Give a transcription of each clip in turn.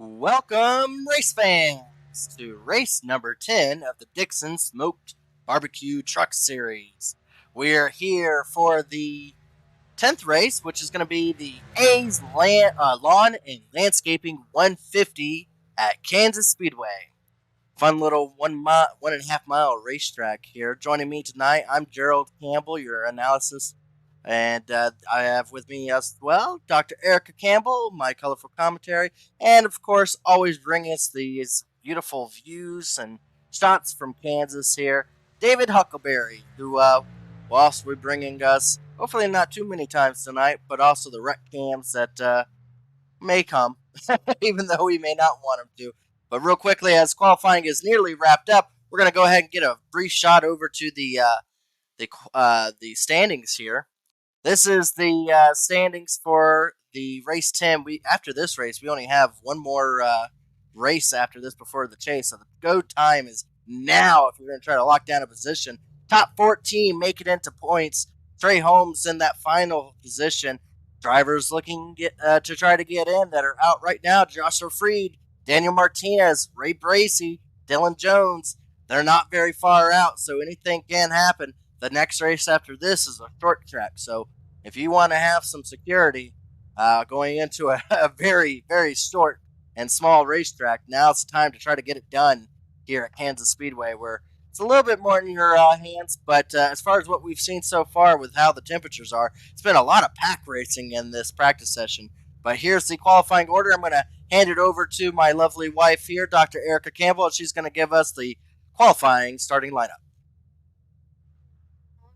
Welcome, race fans, to race number 10 of the Dixon Smoked Barbecue Truck Series. We're here for the 10th race, which is going to be the A's Lawn and Landscaping 150 at Kansas Speedway. Fun little 1.5 mile racetrack here. Joining me tonight, I'm Gerald Campbell, your analysis. And I have with me as well Dr. Erica Campbell, my colorful commentary, and of course, always bringing us these beautiful views and shots from Kansas here, David Huckleberry, who will also be bringing us, hopefully not too many times tonight, but also the rec cams that may come, even though we may not want them to. But real quickly, as qualifying is nearly wrapped up, we're going to go ahead and get a brief shot over to the standings here. This is the standings for the race 10. After this race, we only have one more race after this before the chase. So the go time is now if we're going to try to lock down a position. Top 14 make it into points. Trey Holmes in that final position. Drivers looking to try to get in that are out right now. Joshua Freed, Daniel Martinez, Ray Bracey, Dylan Jones. They're not very far out, so anything can happen. The next race after this is a short track, so if you want to have some security going into a very, very short and small racetrack, now's the time to try to get it done here at Kansas Speedway, where it's a little bit more in your hands, but as far as what we've seen so far with how the temperatures are, it's been a lot of pack racing in this practice session. But here's the qualifying order. I'm going to hand it over to my lovely wife here, Dr. Erica Campbell, and she's going to give us the qualifying starting lineup.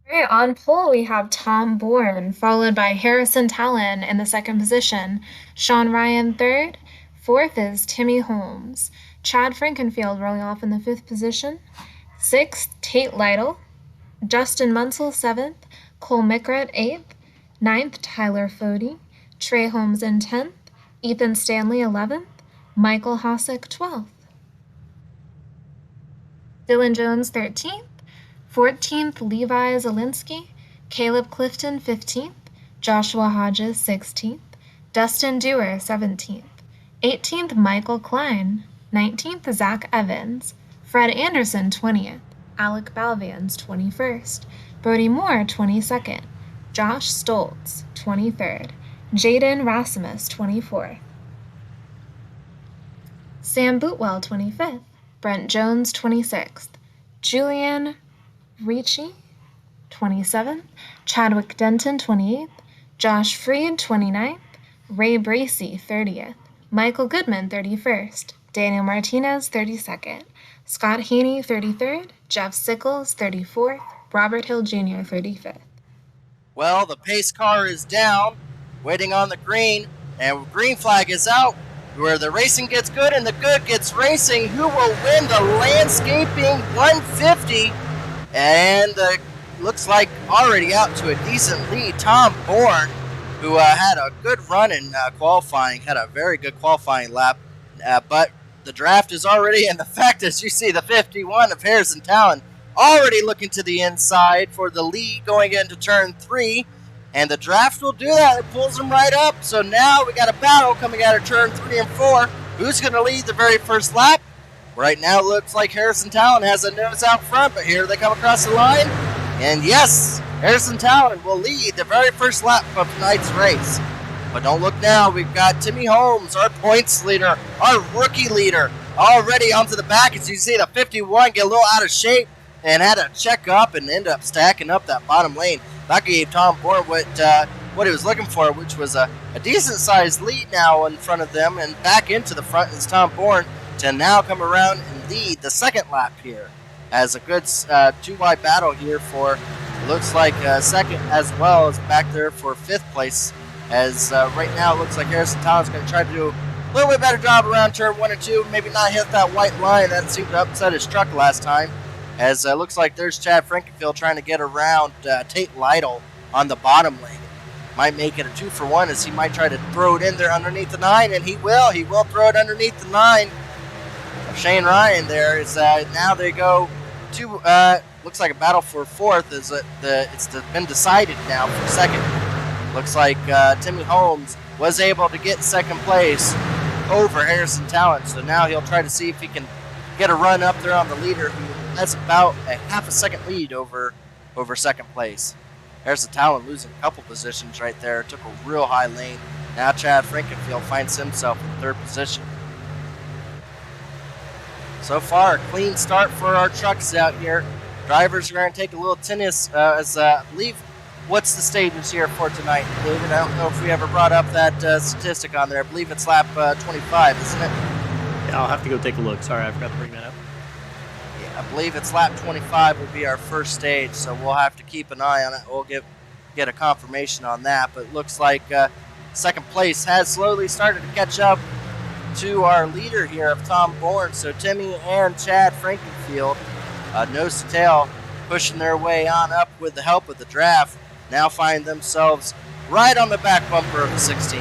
All right, on pole we have Tom Bourne, followed by Harrison Talon in the second position, Sean Ryan third, fourth is Timmy Holmes, Chad Frankenfield rolling off in the fifth position, sixth Tate Lytle, Justin Munsell seventh, Cole Mickret eighth, ninth Tyler Fody, Trey Holmes in 10th, Ethan Stanley 11th, Michael Hossack 12th, Dylan Jones 13th, 14th, Levi Zielinski, Caleb Clifton, 15th, Joshua Hodges, 16th, Dustin Dewar, 17th, 18th, Michael Klein, 19th, Zach Evans, Fred Anderson, 20th, Alec Balvans, 21st, Brody Moore, 22nd, Josh Stoltz, 23rd, Jaden Rasmus, 24th, Sam Bootwell, 25th, Brent Jones, 26th, Julian Ricci, 27th, Chadwick Denton, 28th, Josh Freed, 29th, Ray Bracey, 30th, Michael Goodman, 31st, Daniel Martinez, 32nd, Scott Haney, 33rd, Jeff Sickles, 34th, Robert Hill Jr., 35th. Well, the pace car is down, waiting on the green, and green flag is out, where the racing gets good and the good gets racing. Who will win the Landscaping 150? And looks like already out to a decent lead. Tom Bourne, who had a good run in qualifying, had a very good qualifying lap. But the draft is already in effect, as you see the 51 of Harrison Talon already looking to the inside for the lead going into turn 3. And the draft will do that. It pulls them right up. So now we got a battle coming out of turn 3 and 4. Who's going to lead the very first lap? Right now, it looks like Harrison Talon has a nose out front, but here they come across the line. And yes, Harrison Talon will lead the very first lap of tonight's race. But don't look now. We've got Timmy Holmes, our points leader, our rookie leader, already onto the back. As you see, the 51 get a little out of shape and had to check up and end up stacking up that bottom lane. That gave Tom Bourne what he was looking for, which was a decent-sized lead now in front of them. And back into the front is Tom Bourne to now come around and lead the second lap here, as a good two-wide battle here for, looks like second as well as back there for fifth place, as right now it looks like Harrison Talon's going to try to do a little bit better job around turn 1 and 2, maybe not hit that white line that seemed to upset his truck last time, as looks like there's Chad Frankenfield trying to get around Tate Lytle on the bottom lane. Might make it a 2-for-1, as he might try to throw it in there underneath the 9, and he will throw it underneath the 9. Shane Ryan there is now they go to looks like a battle for fourth. Is it's been decided now for second. Looks like Timmy Holmes was able to get second place over Harrison Talent. So now he'll try to see if he can get a run up there on the leader, who has about a half a second lead over second place. Harrison Talent losing a couple positions right there. Took a real high lane. Now Chad Frankenfield finds himself in third position. So far, a clean start for our trucks out here. Drivers are going to take a little tennis, as I believe, what's the stages here for tonight, David? I don't know if we ever brought up that statistic on there. I believe it's lap 25, isn't it? Yeah, I'll have to go take a look. Sorry, I forgot to bring that up. Yeah, I believe it's lap 25 will be our first stage, so we'll have to keep an eye on it. We'll get a confirmation on that, but it looks like second place has slowly started to catch up to our leader here of Tom Bourne. So Timmy and Chad Frankenfield, nose to tail, pushing their way on up with the help of the draft, now find themselves right on the back bumper of the 16.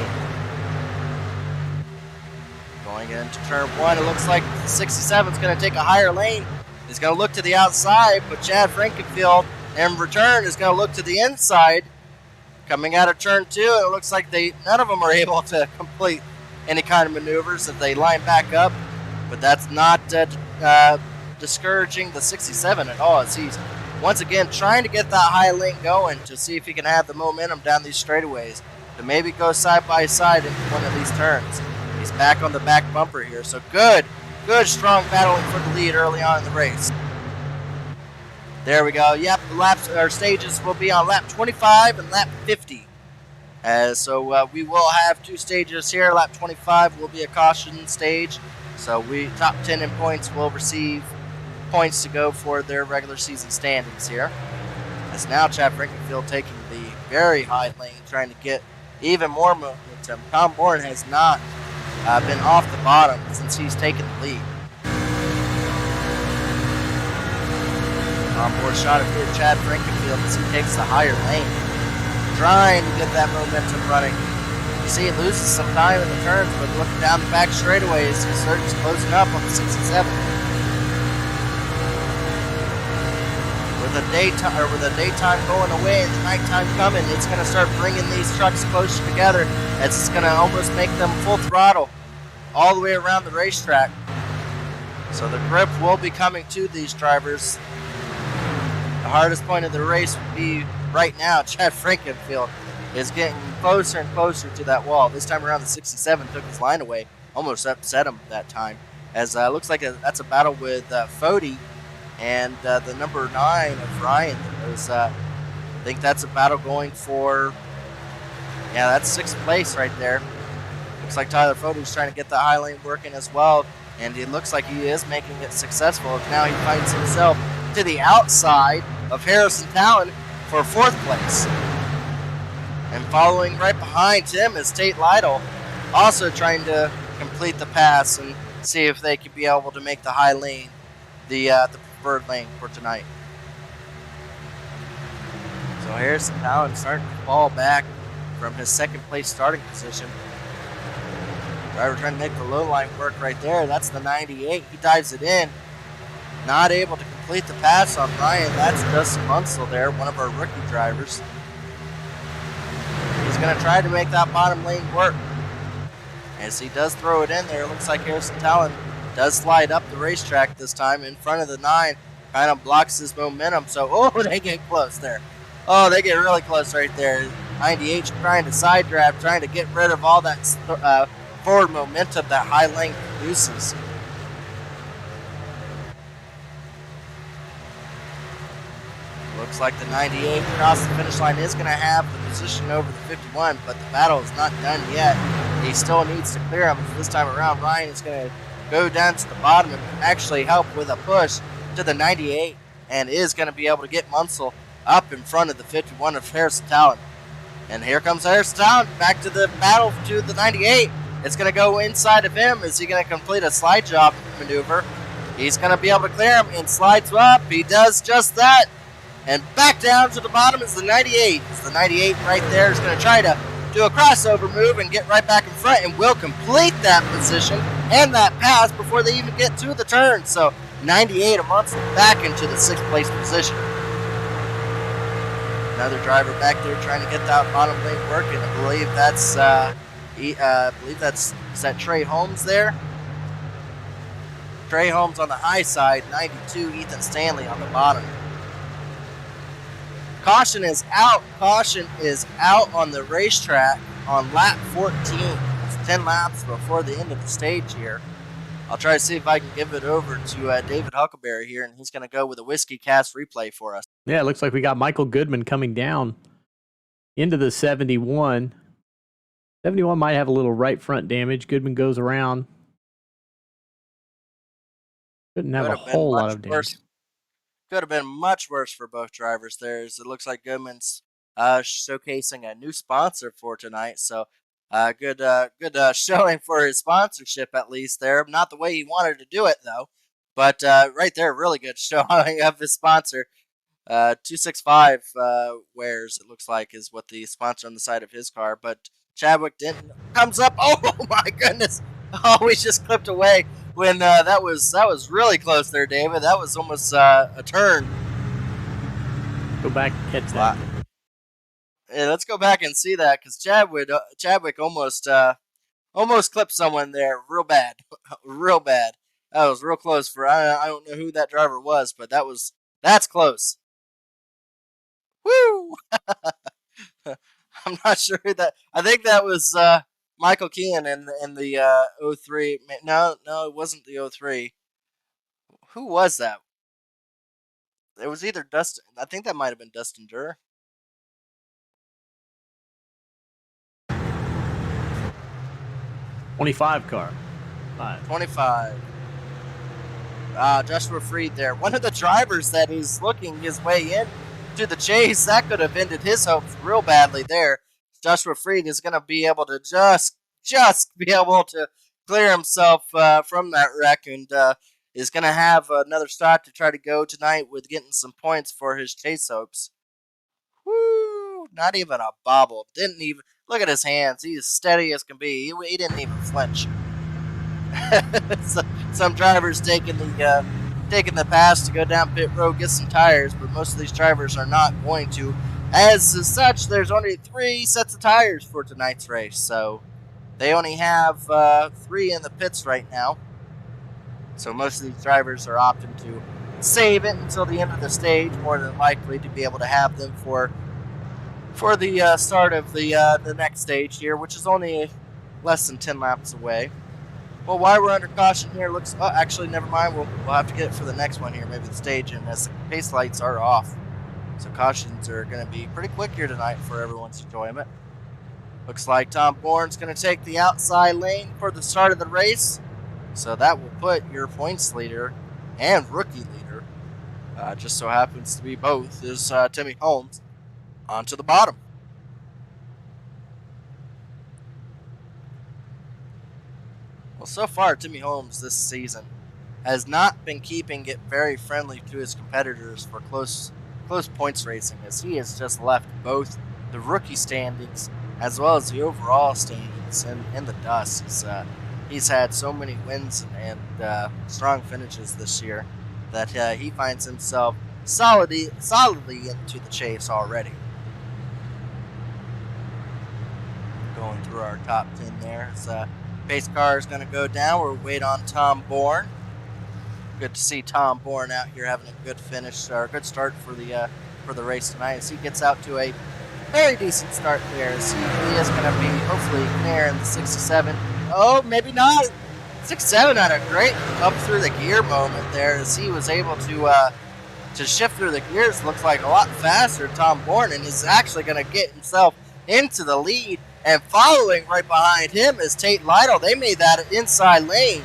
Going into turn one, it looks like the 67 is going to take a higher lane. He's going to look to the outside, but Chad Frankenfield, in return, is going to look to the inside. Coming out of turn two, it looks like none of them are able to complete any kind of maneuvers if they line back up, but that's not discouraging the 67 at all, as he's once again trying to get that high lane going to see if he can have the momentum down these straightaways to maybe go side by side into one of these turns. He's back on the back bumper here, so good strong battling for the lead early on in the race. There we go. Yep, the stages will be on lap 25 and lap 50. So we will have two stages here. Lap 25 will be a caution stage. So top 10 in points will receive points to go for their regular season standings here. As now Chad Frankenfield taking the very high lane, trying to get even more momentum. Tom Bourne has not been off the bottom since he's taken the lead. Tom Bourne shot it here, Chad Frankenfield, as he takes the higher lane, trying to get that momentum running. You see it loses some time in the turns, but looking down the back straightaways, he starts closing up on the 67. With the daytime going away and the nighttime coming, it's going to start bringing these trucks closer together, as it's going to almost make them full throttle all the way around the racetrack. So the grip will be coming to these drivers. The hardest point of the race would be right now. Chad Frankenfield is getting closer and closer to that wall. This time around, the 67 took his line away, almost upset him that time. As looks like that's a battle with Fody and the number 9 of Ryan. I think that's a battle going for, yeah, that's 6th place right there. Looks like Tyler Fody's trying to get the high lane working as well, and it looks like he is making it successful. Now he finds himself to the outside of Harrison Talon for 4th place. And following right behind him is Tate Lytle, also trying to complete the pass and see if they could be able to make the high lane the preferred lane for tonight. So Harrison Talon starting to fall back from his 2nd place starting position. Driver trying to make the low line work right there. That's the 98. He dives it in. Not able to complete the pass on Ryan. That's Dustin Munsell there, one of our rookie drivers. He's going to try to make that bottom lane work. As he does throw it in there, it looks like Harrison Talon does slide up the racetrack this time in front of the 9. Kind of blocks his momentum. So, they get close there. Oh, they get really close right there. 98 trying to side draft, trying to get rid of all that forward momentum that high lane produces. Looks like the 98 across the finish line is going to have the position over the 51, but the battle is not done yet. He still needs to clear him. This time around, Ryan is going to go down to the bottom and actually help with a push to the 98, and is going to be able to get Munsell up in front of the 51 of Harrison Talon. And here comes Harrison Talon back to the battle to the 98. It's going to go inside of him. Is he going to complete a slide job maneuver? He's going to be able to clear him and slides up. He does just that. And back down to the bottom is the 98. It's the 98 right there is going to try to do a crossover move and get right back in front, and will complete that position and that pass before they even get to the turn. So 98 of Munsell back into the 6th place position. Another driver back there trying to get that bottom lane working. I believe that's I believe is that Trey Holmes there? Trey Holmes on the high side, 92, Ethan Stanley on the bottom. Caution is out. Caution is out on the racetrack on lap 14. It's 10 laps before the end of the stage here. I'll try to see if I can give it over to David Huckleberry here, and he's going to go with a Whiskey Cast replay for us. Yeah, it looks like we got Michael Goodman coming down into the 71. 71 might have a little right front damage. Goodman goes around. Couldn't have a whole lot of damage. Could have been much worse for both drivers there. As it looks like Goodman's showcasing a new sponsor for tonight. So good showing for his sponsorship, at least there. Not the way he wanted to do it, though. But right there, really good showing of his sponsor. 265 Wares, it looks like, is what the sponsor on the side of his car. But Chadwick Denton comes up. Oh, my goodness. Oh, we just clipped away. When that was really close there, David. That was almost a turn. Go back and catch that. Wow. Yeah, let's go back and see that, because Chadwick almost clipped someone there, real bad, real bad. That was real close for I don't know who that driver was, but that's close. Woo! I'm not sure who that. I think that was Michael Keane in the 03. No, it wasn't the 03. Who was that? It was either Dustin. I think that might have been Dustin Durr. '25 car. 25. Joshua Freed there. One of the drivers that is looking his way in to the chase. That could have ended his hopes real badly there. Joshua Freed is going to be able to just be able to clear himself from that wreck, and is going to have another start to try to go tonight with getting some points for his chase hopes. Woo! Not even a bobble. Didn't even look at his hands. He's steady as can be. He didn't even flinch. Some drivers taking the pass to go down pit road, get some tires, but most of these drivers are not going to. As such, there's only 3 sets of tires for tonight's race, so they only have 3 in the pits right now. So most of these drivers are opting to save it until the end of the stage, more than likely to be able to have them for the start of the next stage here, which is only less than 10 laps away. Well, while we're under caution here, actually, never mind. We'll have to get it for the next one here, maybe the stage, and as the pace lights are off. So cautions are going to be pretty quick here tonight for everyone's enjoyment. Looks like Tom Bourne's going to take the outside lane for the start of the race. So that will put your points leader and rookie leader, just so happens to be both, is Timmy Holmes, onto the bottom. Well, so far, Timmy Holmes this season has not been keeping it very friendly to his competitors for close points racing, as he has just left both the rookie standings as well as the overall standings in the dust. He's had so many wins and strong finishes this year that he finds himself solidly into the chase already. Going through our top 10 there. Pace car is going to go down. We'll wait on Tom Bourne. Good to see Tom Bourne out here having a good finish or a good start for the race tonight, as he gets out to a very decent start there. As he is going to be hopefully there in the 67. Oh, maybe not. 67 had a great up through the gear moment there, as he was able to shift through the gears. Looks like a lot faster. Tom Bourne, and is actually going to get himself into the lead. And following right behind him is Tate Lytle. They made that inside lane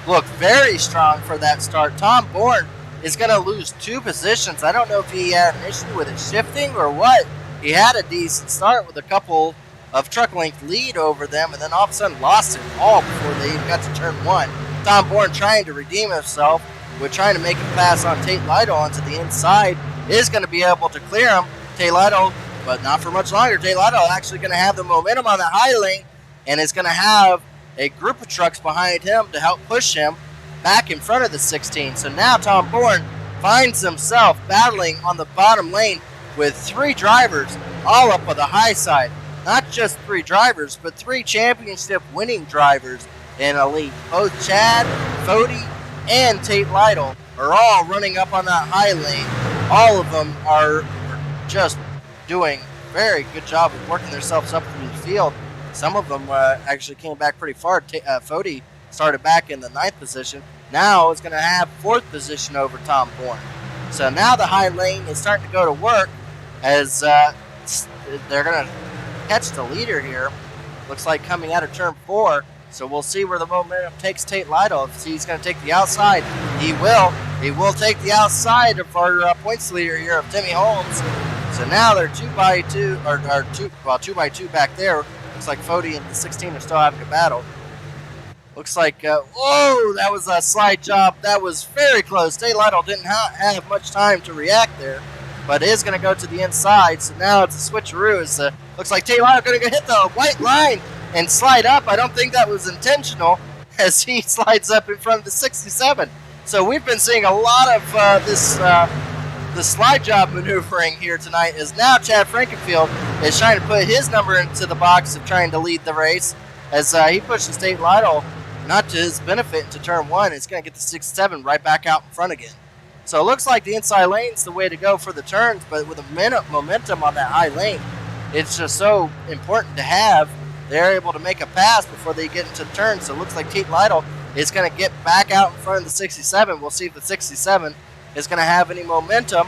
look very strong for that start. Tom Bourne is going to lose 2 positions. I don't know if he had an issue with it shifting or what. He had a decent start with a couple of truck length lead over them, and then all of a sudden lost it all before they even got to turn 1. Tom Bourne, trying to redeem himself with trying to make a pass on Tate Lytle onto the inside, is going to be able to clear him. Tate Lytle, but not for much longer. Tate Lytle actually going to have the momentum on the high lane, and is going to have a group of trucks behind him to help push him back in front of the 16. So now Tom Bourne finds himself battling on the bottom lane with 3 drivers all up on the high side. not just 3 drivers, but 3 championship-winning drivers in Elite. Both Chad, Fody, and Tate Lytle are all running up on that high lane. All of them are just doing a very good job of working themselves up through the field. Some of them actually came back pretty far. Fody started back in the 9th position. Now it's going to have 4th position over Tom Bourne. So now the high lane is starting to go to work as they're going to catch the leader here. Looks like coming out of turn 4. So we'll see where the momentum takes Tate Lytle. If he's going to take the outside, he will. He will take the outside of our points leader here of Timmy Holmes. So now they're 2 by 2 back there. Looks like Fody and the 16 are still having a battle. Looks like, whoa, that was a slide job. That was very close. Tate Lytle didn't have much time to react there, but it is going to go to the inside. So now it's a switcheroo. Looks like Tate Lytle going to hit the white line and slide up. I don't think that was intentional as he slides up in front of the 67. So we've been seeing a lot of the slide job maneuvering here tonight, as now Chad Frankenfield is trying to put his number into the box of trying to lead the race as he pushes Tate Lytle, not to his benefit, into turn 1. It's going to get the 67 right back out in front again. So it looks like the inside lane's the way to go for the turns, but with a momentum on that high lane, it's just so important to have. They're able to make a pass before they get into the turn. So it looks like Tate Lytle is going to get back out in front of the 67. We'll see if the 67 is going to have any momentum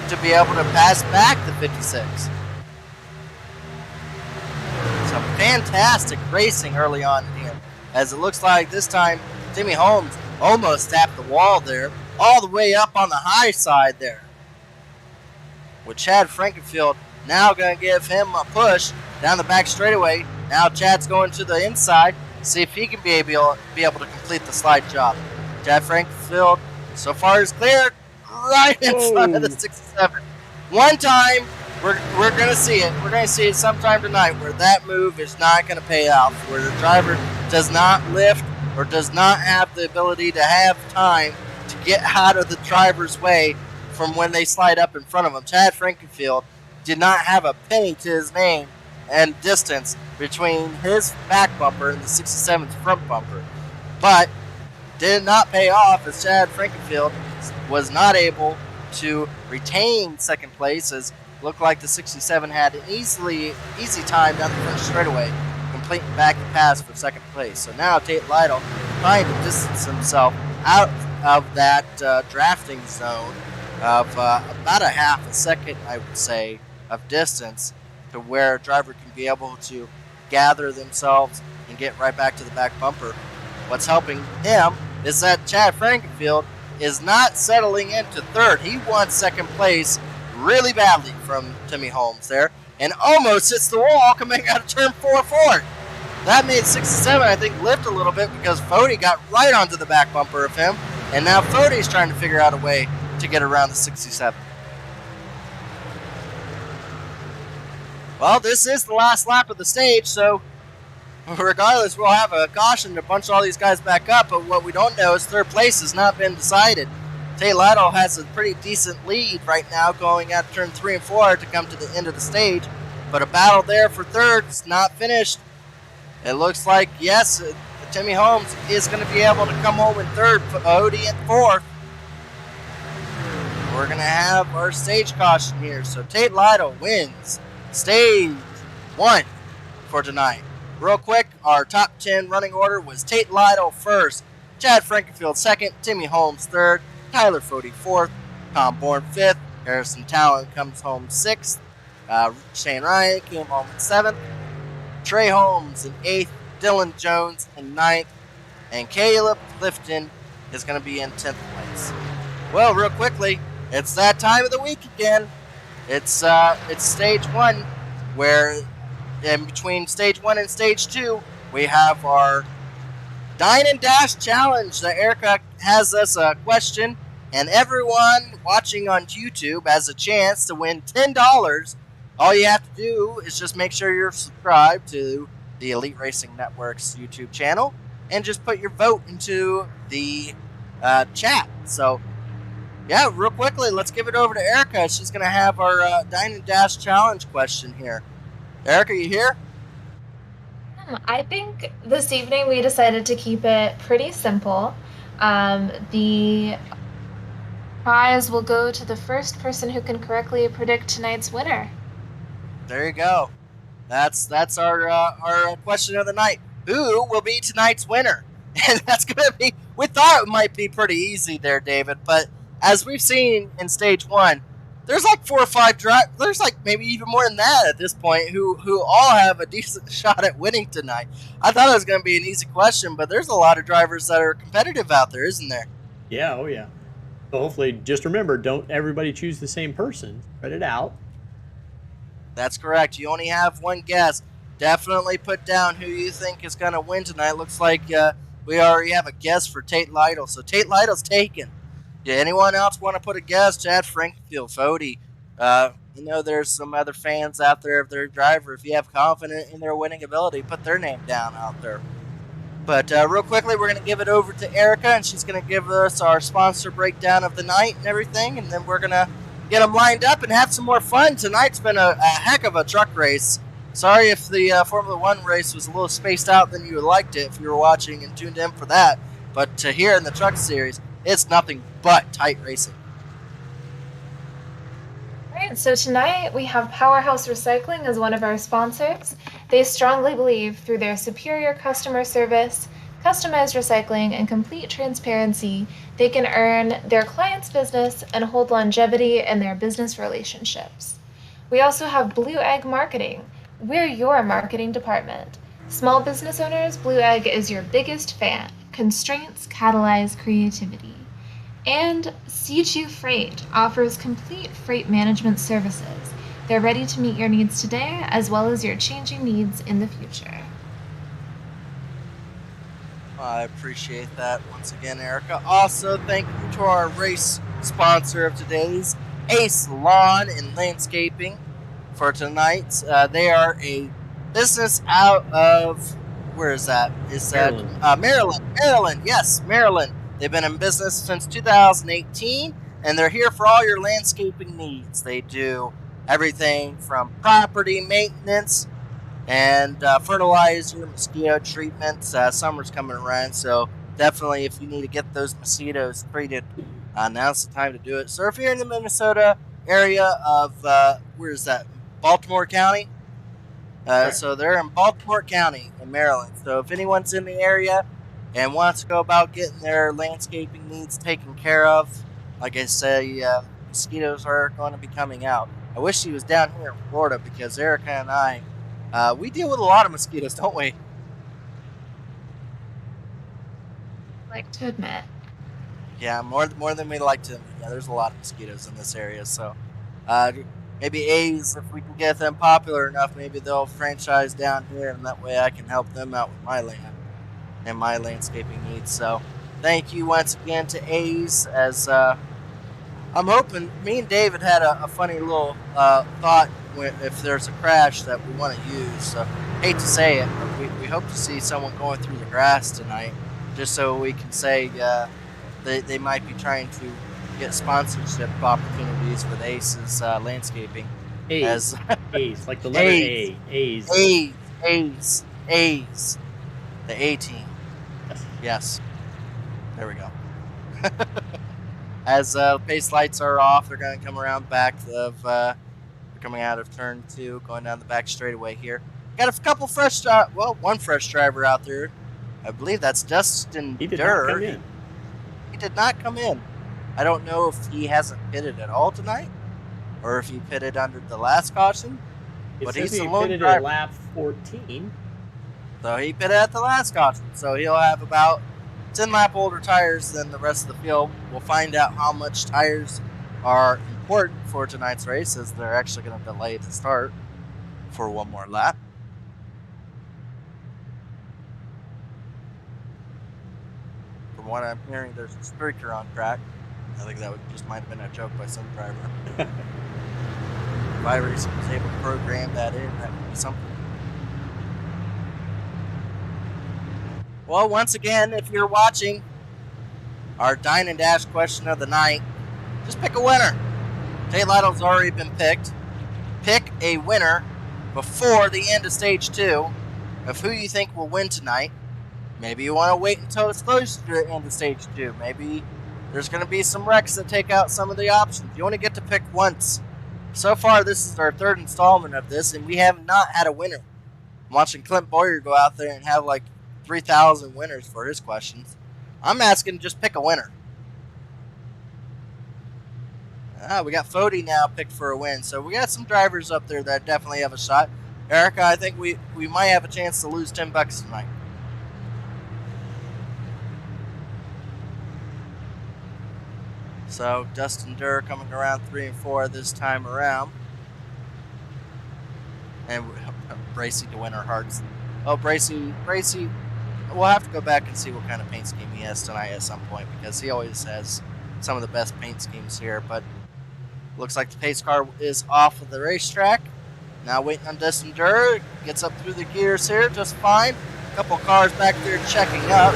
to be able to pass back the 56. Some fantastic racing early on here, as it looks like this time Timmy Holmes almost tapped the wall there, all the way up on the high side there. With Chad Frankenfield now going to give him a push down the back straightaway. Now Chad's going to the inside, see if he can be able to complete the slide job. Chad Frankenfield so far is cleared right in front of the 67. One time, we're going to see it. We're going to see it sometime tonight where that move is not going to pay off, where the driver does not lift or does not have the ability to have time to get out of the driver's way from when they slide up in front of him. Chad Frankenfield did not have a penny to his name and distance between his back bumper and the 67's front bumper, but did not pay off as Chad Frankenfield was not able to retain second place, as it looked like the 67 had an easy time down the front straightaway, completing back the pass for second place. So now Tate Lytle trying to distance himself out of that drafting zone of about a half a second, I would say, of distance, to where a driver can be able to gather themselves and get right back to the back bumper. What's helping him is that Chad Frankenfield is not settling into third. He wants second place really badly from Timmy Holmes there, and almost hits the wall coming out of turn 4. That made 67, I think, lift a little bit because Fody got right onto the back bumper of him, and now Fody's trying to figure out a way to get around the 67. Well, this is the last lap of the stage, so regardless, we'll have a caution to bunch all these guys back up, but what we don't know is third place has not been decided. Tate Lytle has a pretty decent lead right now going at turn 3 and 4 to come to the end of the stage, but a battle there for third is not finished. It looks like, yes, Timmy Holmes is going to be able to come home in third, Fody in fourth. We're going to have our stage caution here, so Tate Lytle wins stage 1 for tonight. Real quick, our top 10 running order was Tate Lytle first, Chad Frankenfield second, Timmy Holmes third, Tyler Fody fourth, Tom Bourne fifth, Harrison Talon comes home sixth, Shane Ryan came home in seventh, Trey Holmes in eighth, Dylan Jones in ninth, and Caleb Clifton is going to be in 10th place. Well, real quickly, it's that time of the week again. It's stage 1, where in between stage 1 and stage 2, we have our Dine and Dash Challenge that Erica has us a question, and everyone watching on YouTube has a chance to win $10. All you have to do is just make sure you're subscribed to the Elite Racing Network's YouTube channel and just put your vote into the chat. So, yeah, real quickly, let's give it over to Erica. She's going to have our Dine and Dash Challenge question here. Eric, are you here? I think this evening we decided to keep it pretty simple. The prize will go to the first person who can correctly predict tonight's winner. There you go. That's our question of the night. Who will be tonight's winner? And that's going to be. We thought it might be pretty easy there, David, but as we've seen in stage one, there's like 4 or 5 there's like maybe even more than that at this point who all have a decent shot at winning tonight. I thought it was going to be an easy question, but there's a lot of drivers that are competitive out there, isn't there? Yeah, oh yeah. So hopefully, just remember, don't everybody choose the same person. Spread it out. That's correct. You only have one guess. Definitely put down who you think is going to win tonight. Looks like we already have a guess for Tate Lytle. So Tate Lytle's taken. Yeah, anyone else want to put a guess? Chad Frankenfield, Fody. There's some other fans out there of their driver. If you have confidence in their winning ability, put their name down out there. But real quickly, we're going to give it over to Erica, and she's going to give us our sponsor breakdown of the night and everything, and then we're going to get them lined up and have some more fun. Tonight's been a heck of a truck race. Sorry if the Formula One race was a little spaced out than you would liked it if you were watching and tuned in for that. But here in the truck series, it's nothing but tight racing. Alright, so tonight we have Powerhouse Recycling as one of our sponsors. They strongly believe through their superior customer service, customized recycling, and complete transparency, they can earn their clients' business and hold longevity in their business relationships. We also have Blue Egg Marketing. We're your marketing department. Small business owners, Blue Egg is your biggest fan. Constraints catalyze creativity. And C2 Freight offers complete freight management services. They're ready to meet your needs today as well as your changing needs in the future. I appreciate that once again, Erica. Also, thank you to our race sponsor of today's, Ace Lawn and Landscaping, for tonight. They are a business out of, where is that? Is that Maryland? Maryland, yes, Maryland. They've been in business since 2018, and they're here for all your landscaping needs. They do everything from property maintenance and fertilizer, mosquito treatments. Summer's coming around, so definitely if you need to get those mosquitoes treated, now's the time to do it. So if you're in the Minnesota area of, where is that? Baltimore County? So they're in Baltimore County in Maryland. So if anyone's in the area and wants to go about getting their landscaping needs taken care of, like I say, mosquitoes are going to be coming out. I wish he was down here in Florida because Erica and I, we deal with a lot of mosquitoes, don't we? Like to admit. Yeah, more than we like to admit. Yeah, there's a lot of mosquitoes in this area, so maybe A's, if we can get them popular enough, maybe they'll franchise down here, and that way I can help them out with my land and my landscaping needs. So thank you once again to A's, as I'm hoping. Me and David had a funny little thought if there's a crash that we want to use. So hate to say it, but we hope to see someone going through the grass tonight, just so we can say they might be trying to get sponsorship opportunities with Ace's landscaping. A's, A's, like the letter A. A's. The A team. Yes. There we go. As pace lights are off, they're going to come around back of, they're coming out of turn 2, going down the back straightaway here. Got a couple one fresh driver out there. I believe that's Dustin He did Durr. not come in. He did not come in. I don't know if he hasn't pitted at all tonight, or if he pitted under the last caution. It But says he's the he lone pitted driver. at lap 14. So he pitted at the last caution. So he'll have about 10 lap older tires than the rest of the field. We'll find out how much tires are important for tonight's race, as they're actually going to delay the start for one more lap. From what I'm hearing, there's a streaker on track. I think that just might have been a joke by some driver. If iRacing was able to program that in, that would be something. Well, once again, if you're watching our Dine and Dash question of the night, just pick a winner. Tate Lytle's already been picked. Pick a winner before the end of Stage 2 of who you think will win tonight. Maybe you want to wait until it's close to the end of Stage 2. Maybe there's going to be some wrecks that take out some of the options. You only get to pick once. So far, this is our third installment of this, and we have not had a winner. I'm watching Clint Boyer go out there and have like 3,000 winners for his questions. I'm asking just pick a winner. We got Fody now picked for a win. So we got some drivers up there that definitely have a shot. Erica, I think we might have a chance to lose $10 tonight. So Dustin Durr coming around 3 and 4 this time around. And Bracy to win our hearts. Oh, Bracy, we'll have to go back and see what kind of paint scheme he has tonight at some point, because he always has some of the best paint schemes here. But looks like the pace car is off of the racetrack. Now waiting on Dustin Durr. Gets up through the gears here just fine. A couple cars back there checking up.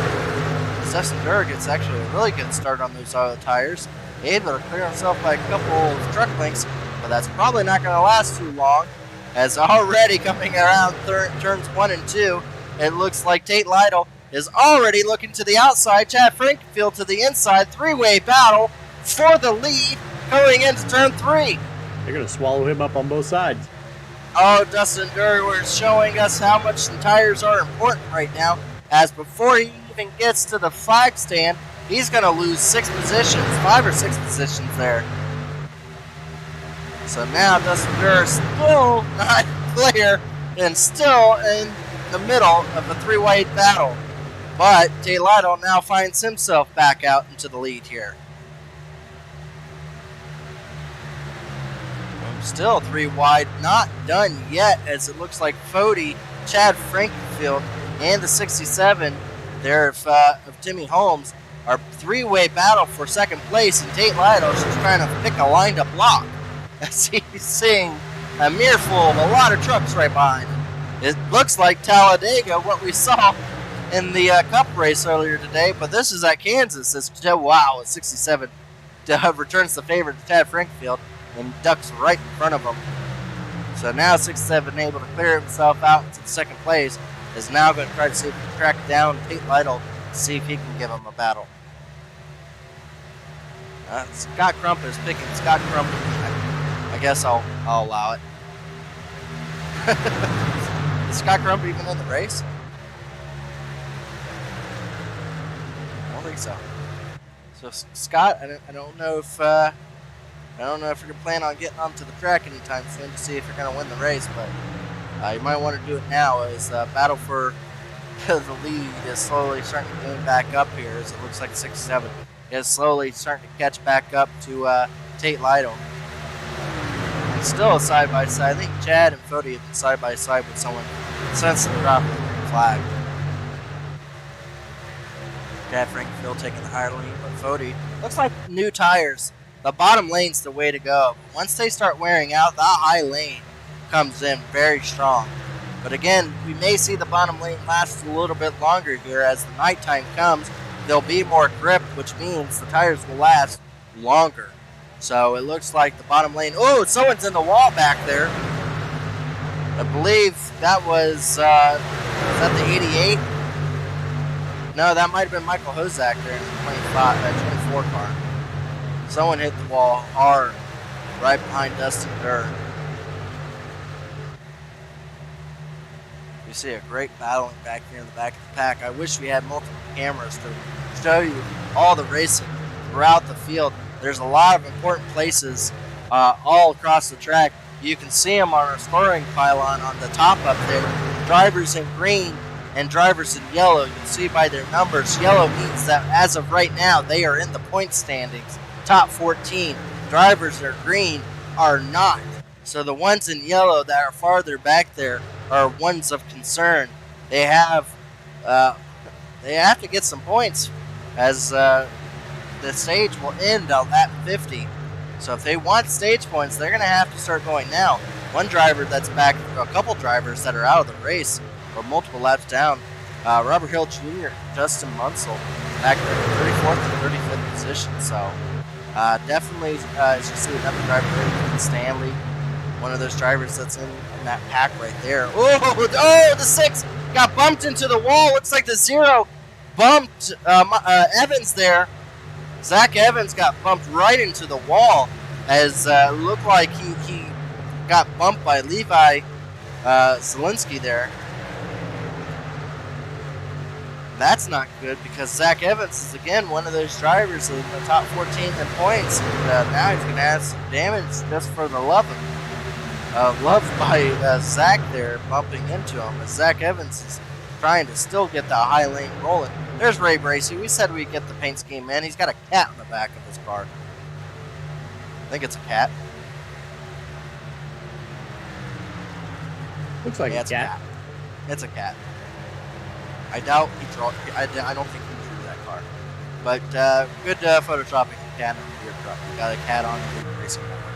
Dustin Durr gets actually a really good start on those auto tires. Able to clear himself by a couple of truck links, but that's probably not going to last too long, as already coming around turns 1 and 2, it looks like Tate Lytle is already looking to the outside. Chad Frankenfield to the inside. Three-way battle for the lead going into turn 3. They're going to swallow him up on both sides. Oh, Dustin Durr was showing us how much the tires are important right now, as before he even gets to the flag stand, he's going to lose 6 positions, 5 or 6 positions there. So now Dustin Durr still not clear and still in the middle of a 3-way battle. But Tate Lytle now finds himself back out into the lead here. Still 3 wide, not done yet, as it looks like Fody, Chad Frankenfield, and the 67 there of Timmy Holmes are 3-way battle for second place, and Tate Lytle is just trying to pick a line to block as he's seeing a mirror full of a lot of trucks right behind him. It looks like Talladega, what we saw in the Cup race earlier today, but this is at Kansas. As wow, 67 returns the favor to Chad Frankenfield and ducks right in front of him. So now 67 able to clear himself out into the second place, is now going to try to see if he can track down Tate Lytle to see if he can give him a battle. Scott Crump is picking Scott Crump. I guess I'll allow it. Is Scott Crump even in the race? I don't think so. So Scott, I don't know if you're planning on getting onto the track anytime soon to see if you're going to win the race, but you might want to do it now, as battle for the lead is slowly starting to gain back up here, as it looks like 6-7 is slowly starting to catch back up to Tate Lytle. And still a side-by-side. I think Chad and Fody have been side-by-side with someone since the drop of the green flag. Chad Frankenfield taking the higher lane, but Fody looks like new tires. The bottom lane's the way to go. Once they start wearing out, the high lane comes in very strong. But again, we may see the bottom lane last a little bit longer here. As the nighttime comes, there'll be more grip, which means the tires will last longer. So it looks like the bottom lane... Oh, someone's in the wall back there. I believe that was that the 88? No, that might have been Michael Hozak there in the 24 car. Someone hit the wall hard right behind Dustin Durr. We see a great battling back here in the back of the pack. I wish we had multiple cameras to show you all the racing throughout the field. There's a lot of important places all across the track. You can see them on our scoring pylon on the top up there. Drivers in green and drivers in yellow. You can see by their numbers. Yellow means that as of right now, they are in the point standings. Top 14. Drivers that are green are not. So the ones in yellow that are farther back there are ones of concern. They have to get some points, as the stage will end on lap 50. So if they want stage points, they're going to have to start going now. One driver that's back, a couple drivers that are out of the race, or multiple laps down. Robert Hill Jr., Justin Munsell, back there in 34th and 35th position. So definitely, as you see, another driver, Stanley, one of those drivers that's in that pack right there. Oh, the 6 got bumped into the wall. Looks like the 0 bumped Evans there. Zach Evans got bumped right into the wall, as looked like he got bumped by Levi Zielinski there. That's not good, because Zach Evans is again one of those drivers in the top 14 in points, and now he's going to have some damage just for the love by Zach there bumping into him, as Zach Evans is trying to still get the high lane rolling. There's Ray Bracey. We said we'd get the paint scheme, man. He's got a cat in the back of his car. I think it's a cat. Looks like Yeah, a it's cat. It's a cat. I doubt he drew. I don't think he drew that car. But good photoshopping the cat into your truck. You got a cat on the racing network.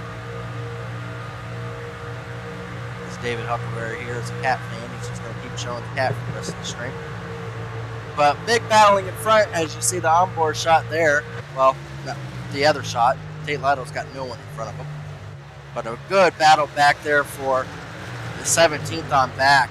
This David Huckleberry here is a cat fan. He's just going to keep showing the cat for the rest of the stream. But big battling in front, as you see the onboard shot there. Well, no, the other shot. Tate Lytle's got no one in front of him. But a good battle back there for the 17th on back,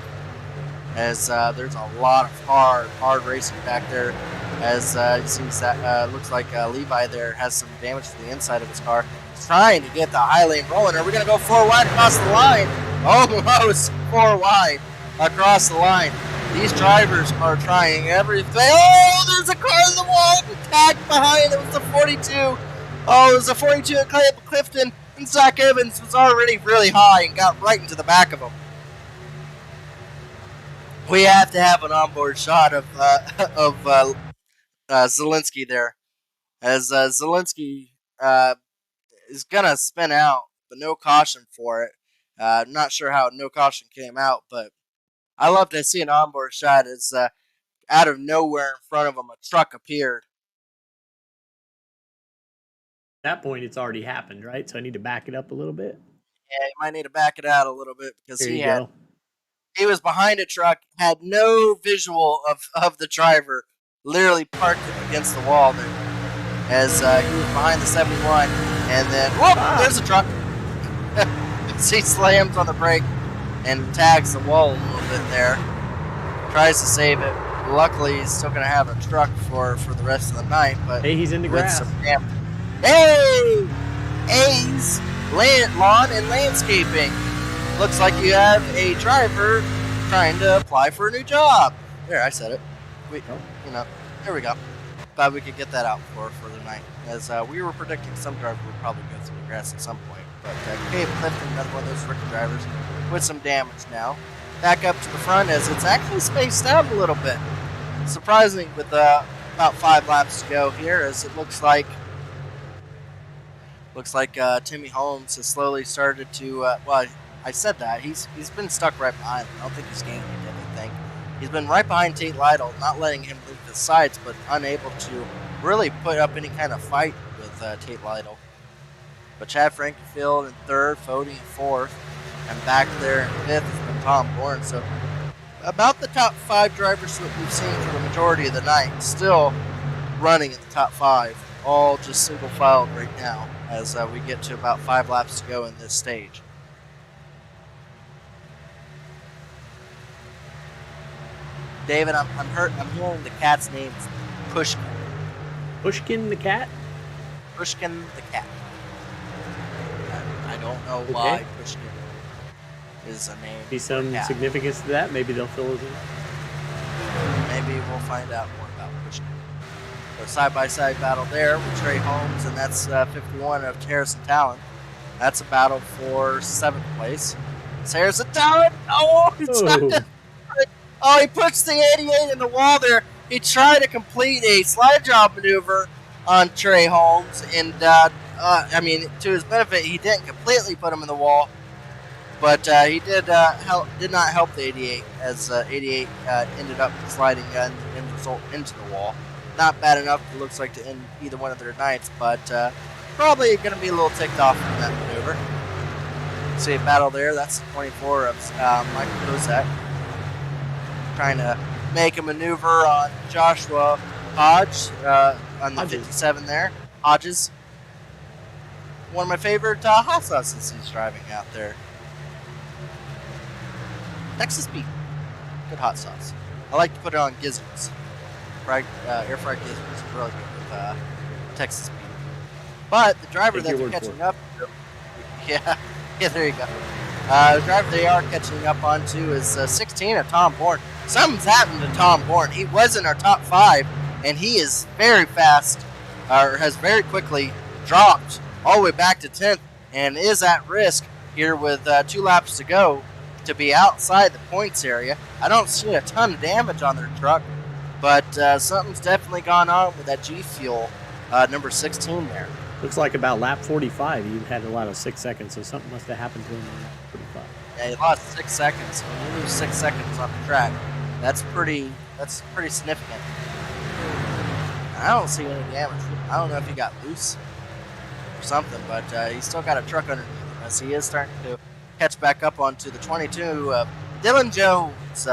as there's a lot of hard racing back there, as you see that looks like Levi there has some damage to the inside of his car. He's trying to get the high lane rolling. Are we going to go 4 wide across the line? Almost 4 wide across the line. These drivers are trying everything. Oh, there's a car in the wall tagged behind. It was the 42. Oh, it was the 42 at Clifton, and Zach Evans was already really high and got right into the back of him. We have to have an onboard shot of Zielinski there, as Zielinski is gonna spin out, but no caution for it. Not sure how no caution came out, but I love to see an onboard shot as out of nowhere in front of him a truck appeared. At that point, it's already happened, right? So I need to back it up a little bit. Yeah, you might need to back it out a little bit, because There he was behind a truck, had no visual of the driver, literally parked it against the wall there, as he was behind the 71, and then, whoop, there's a truck. He slams on the brake and tags the wall a little bit there, tries to save it. Luckily, he's still going to have a truck for the rest of the night, but Hey, he's in the grass. Hey! A's Lawn and Landscaping. Looks like you have a driver trying to apply for a new job. There, I said it. There we go. Thought we could get that out for the night, as we were predicting some driver would probably go through the grass at some point. But Gabe Clifton, another one of those rookie drivers, with some damage now. Back up to the front, as it's actually spaced out a little bit. Surprising, with about 5 laps to go here, as it looks like Timmy Holmes has slowly started to. Well, I said that he's been stuck right behind him. I don't think he's gained anything. He's been right behind Tate Lytle, not letting him leave the sides, but unable to really put up any kind of fight with Tate Lytle. But Chad Frankenfield in 3rd, Fody in 4th, and back there in 5th has been Tom Bourne. So about the top 5 drivers that we've seen for the majority of the night, still running in the top 5, all just single filed right now, as we get to about 5 laps to go in this stage. David, I'm hearing the cat's name, Pushkin. Pushkin the cat? Pushkin the cat. I don't know why Pushkin is a name. Be some significance to that. Maybe they'll fill us in. Maybe we'll find out more about Pushkin. So side-by-side battle there with Trey Holmes, and that's 51 of Harrison Talon. That's a battle for 7th place. It's Harrison Talon. Oh, he puts the 88 in the wall there. He tried to complete a slide job maneuver on Trey Holmes, and to his benefit, he didn't completely put him in the wall, but he did not help the 88, as 88 ended up sliding and result into the wall. Not bad enough, it looks like, to end either one of their nights, but probably going to be a little ticked off from that maneuver. See a battle there. That's the 24 of Michael Kozak, trying to make a maneuver on Joshua Hodge on the 57 there. Hodges, one of my favorite hot sauces he's driving out there. Texas beef. Good hot sauce. I like to put it on gizzards. Air fried gizzards is really good with Texas beef. But the driver Take your that's word catching for it. up, yeah, there you go. The driver they are catching up onto is 16 of Tom Bourne. Something's happened to Tom Bourne. He was in our top 5, and he is very fast, or has very quickly dropped all the way back to 10th, and is at risk here with 2 laps to go to be outside the points area. I don't see a ton of damage on their truck, but something's definitely gone on with that G Fuel number 16 there. Looks like about lap 45, you had a lot of 6 seconds, so something must have happened to him on lap 45. Yeah, he lost 6 seconds. When you lose 6 seconds on the track, that's pretty significant. I don't see any damage. I don't know if he got loose or something, but he's still got a truck underneath him as he is starting to catch back up onto the 22. Dylan Jones,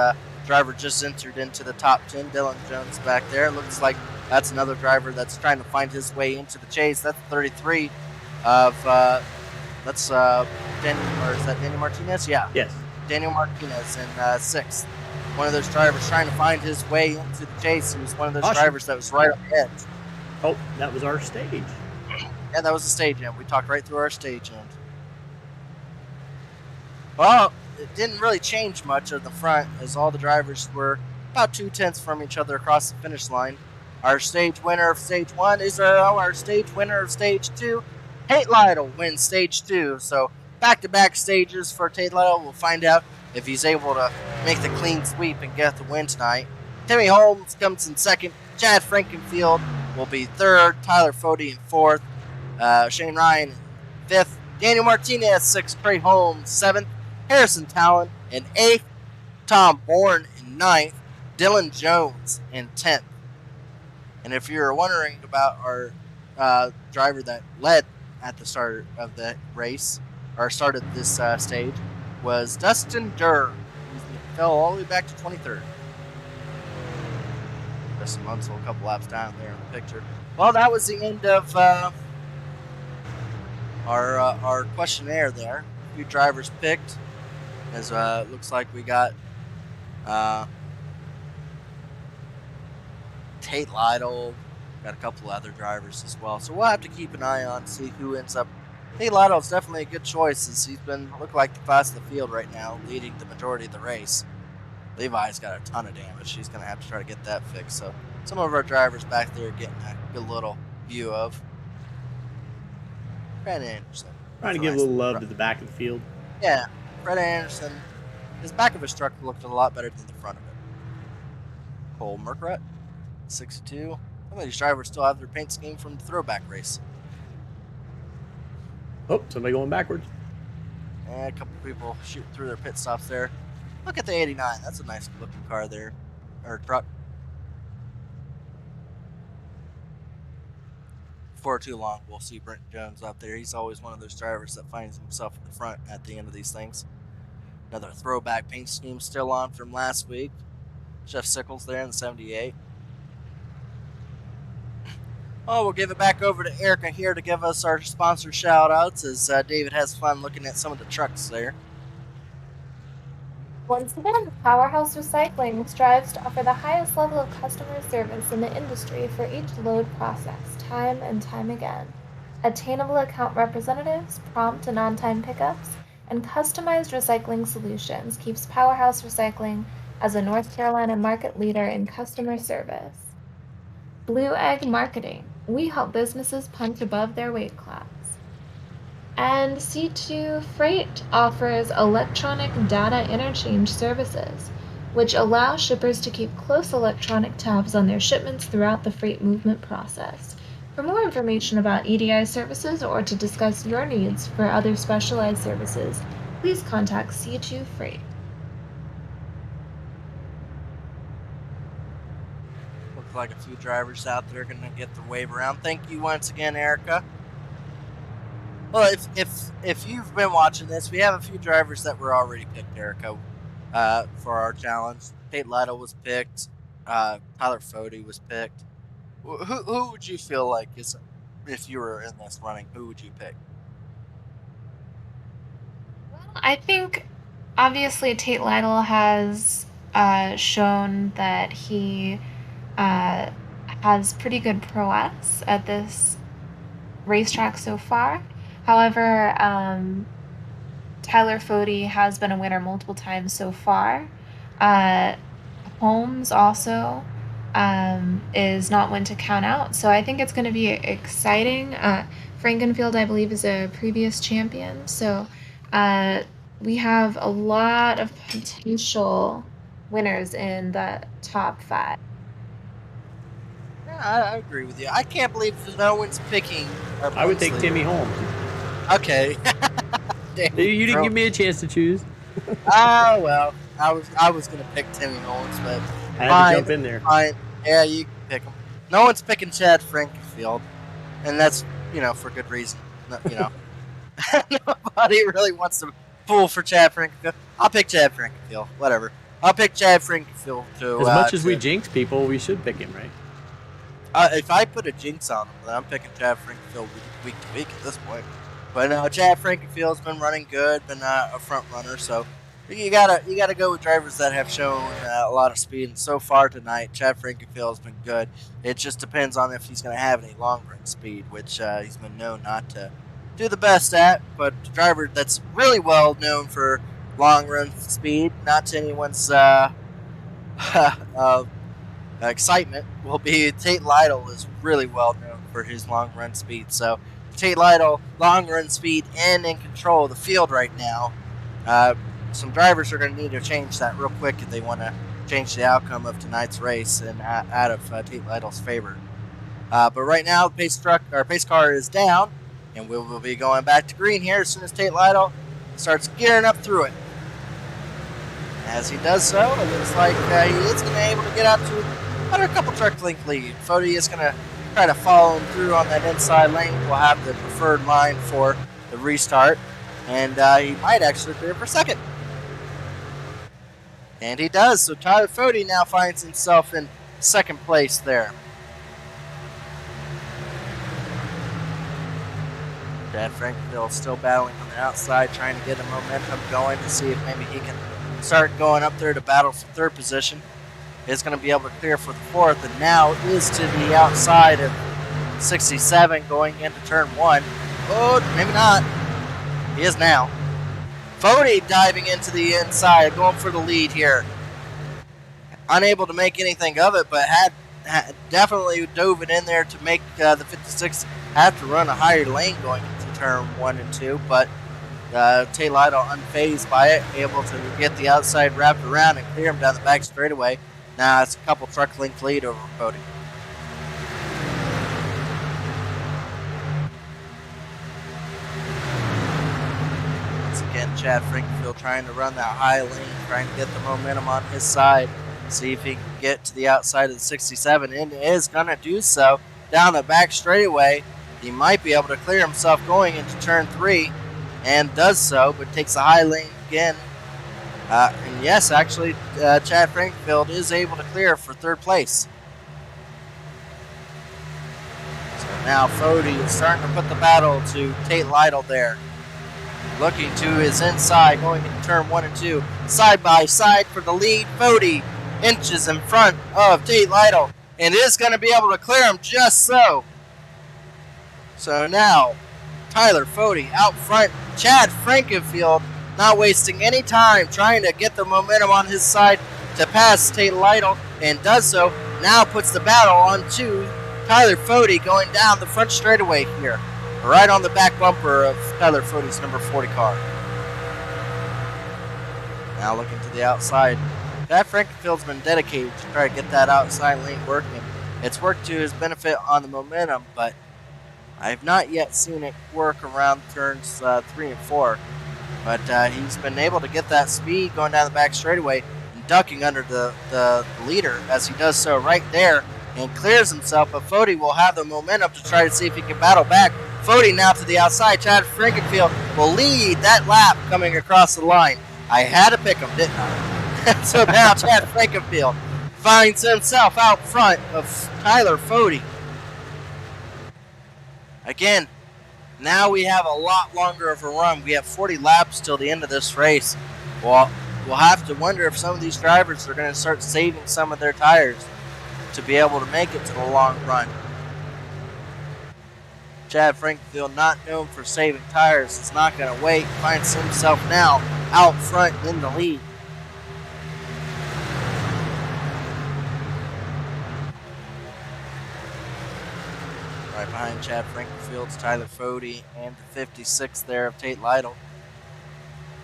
driver, just entered into the top 10. Dylan Jones back there. It looks like that's another driver that's trying to find his way into the chase. That's 33 of that's Daniel, or is that Daniel Martinez? Yeah. Yes. Daniel Martinez in 6th. One of those drivers trying to find his way into the chase. He was one of those drivers that was right on the edge. Oh, that was our stage. Yeah, that was the stage end. We talked right through our stage end. Well, it didn't really change much at the front, as all the drivers were about 2/10 from each other across the finish line. Our stage winner of stage 1 is our stage winner of stage 2. Tate Lytle wins stage 2. So back-to-back stages for Tate Lytle. We'll find out if he's able to make the clean sweep and get the win tonight. Timmy Holmes comes in 2nd. Chad Frankenfield will be 3rd. Tyler Fody in 4th. Shane Ryan in 5th. Daniel Martinez 6th. Trey Holmes 7th. Harrison Talon in 8th. Tom Bourne in 9th. Dylan Jones in 10th. And if you're wondering about our driver that led at the start of the race, or started this stage, was Dustin Durr. He fell all the way back to 23rd. Justin Munsell a couple laps down there in the picture. Well, that was the end of our questionnaire there. A few drivers picked, as looks like we got Tate Lytle, got a couple other drivers as well. So we'll have to keep an eye on, see who ends up. Tate Lytle's definitely a good choice, as he's been look like the fastest of the field right now, leading the majority of the race. Levi's got a ton of damage. He's going to have to try to get that fixed. So some of our drivers back there are getting a good little view of. Fred Anderson. Trying to give a little love to the back of the field. Yeah, Fred Anderson. His back of his truck looked a lot better than the front of it. Cole Merkrat, 62. Some of these drivers still have their paint scheme from the throwback race. Oh, somebody going backwards. And a couple people shooting through their pit stops there. Look at the 89. That's a nice looking car there, or truck. Before too long, we'll see Brent Jones up there. He's always one of those drivers that finds himself at the front at the end of these things. Another throwback paint scheme still on from last week. Jeff Sickles there in the 78. Oh, we'll give it back over to Erica here to give us our sponsor shout-outs, as David has fun looking at some of the trucks there. Once again, Powerhouse Recycling strives to offer the highest level of customer service in the industry for each load process, time and time again. Attainable account representatives, prompt and on-time pickups, and customized recycling solutions keeps Powerhouse Recycling as a North Carolina market leader in customer service. Blue Egg Marketing. We help businesses punch above their weight class. And C2 Freight offers electronic data interchange services, which allow shippers to keep close electronic tabs on their shipments throughout the freight movement process. For more information about EDI services or to discuss your needs for other specialized services, please contact C2 Freight. Looks like a few drivers out there are going to get the wave around. Thank you once again, Erica. Well, if you've been watching this, we have a few drivers that were already picked, Erica, for our challenge. Tate Lytle was picked. Tyler Fody was picked. Who would you feel like is, if you were in this running, who would you pick? I think obviously Tate Lytle has shown that he has pretty good prowess at this racetrack so far. However, Tyler Fody has been a winner multiple times so far. Holmes also is not one to count out. So I think it's going to be exciting. Frankenfield, I believe, is a previous champion. So we have a lot of potential winners in the top 5. Yeah, I agree with you. I can't believe no one's picking our I would take points Timmy leader. Holmes. Okay. Damn, You didn't give me a chance to choose. Oh, well. I was going to pick Timmy Holmes, but I had fine, to jump in there. Fine. Yeah, you can pick him. No one's picking Chad Frankenfield, and that's, for good reason. Nobody really wants to pull for Chad Frankenfield. I'll pick Chad Frankenfield. Whatever. I'll pick Chad Frankenfield to... As much as we jinx people, we should pick him, right? If I put a jinx on him, then I'm picking Chad Frankenfield week to week at this point. But Chad Frankenfield's been running good, been a front runner, so you gotta go with drivers that have shown a lot of speed. And so far tonight, Chad Frankenfield's been good. It just depends on if he's going to have any long run speed, which he's been known not to do the best at. But the driver that's really well known for long run speed, not to anyone's excitement, will be Tate Lytle is really well known for his long run speed. So Tate Lytle, long run speed and in control of the field right now. Some drivers are going to need to change that real quick if they want to change the outcome of tonight's race and out of Tate Lytle's favor. But right now, the pace car is down, and we will be going back to green here as soon as Tate Lytle starts gearing up through it. As he does so, it looks like he is going to be able to get out to about a couple truck length lead. Fody is going to try to follow him through on that inside lane. We'll have the preferred line for the restart, and he might actually clear for second. And he does, so Tyler Fody now finds himself in second place there. Chad Frankenfield still battling on the outside, trying to get the momentum going to see if maybe he can start going up there to battle for third position. Is going to be able to clear for the fourth, and now is to the outside of 67 going into turn 1. Oh, maybe not. He is now. Fody diving into the inside, going for the lead here. Unable to make anything of it, but had definitely dove it in there to make the 56 have to run a higher lane going into turn 1 and 2, but Tate Lytle unfazed by it, able to get the outside wrapped around and clear him down the back straightaway. Now it's a couple truck length lead over Fody. Again, Chad Frankenfield trying to run that high lane, trying to get the momentum on his side, see if he can get to the outside of the 67, and is going to do so down the back straightaway. He might be able to clear himself going into turn 3, and does so, but takes the high lane again. And yes, actually, Chad Frankenfield is able to clear for third place. So now Fody is starting to put the battle to Tate Lytle there. Looking to his inside, going into turn 1 and 2. Side by side for the lead. Fody inches in front of Tate Lytle, and is going to be able to clear him just so. So now, Tyler Fody out front. Chad Frankenfield not wasting any time trying to get the momentum on his side to pass Tate Lytle, and does so. Now puts the battle on to Tyler Fody going down the front straightaway here. Right on the back bumper of Tyler Fody's number 40 car. Now looking to the outside. Chad Frankenfield's been dedicated to try to get that outside lane working. It's worked to his benefit on the momentum, but I've not yet seen it work around turns 3 and 4. But he's been able to get that speed going down the back straightaway and ducking under the leader as he does so right there and clears himself. But Fody will have the momentum to try to see if he can battle back. Fody now to the outside. Chad Frankenfield will lead that lap coming across the line. I had to pick him, didn't I? So now Chad Frankenfield finds himself out front of Tyler Fody. Again, now we have a lot longer of a run. We have 40 laps till the end of this race. Well, we'll have to wonder if some of these drivers are going to start saving some of their tires to be able to make it to the long run. Chad Frankfield, not known for saving tires, is not going to wait. Finds himself now out front in the lead. Right behind Chad Frankfield's Tyler Fody and the 56 there of Tate Lytle,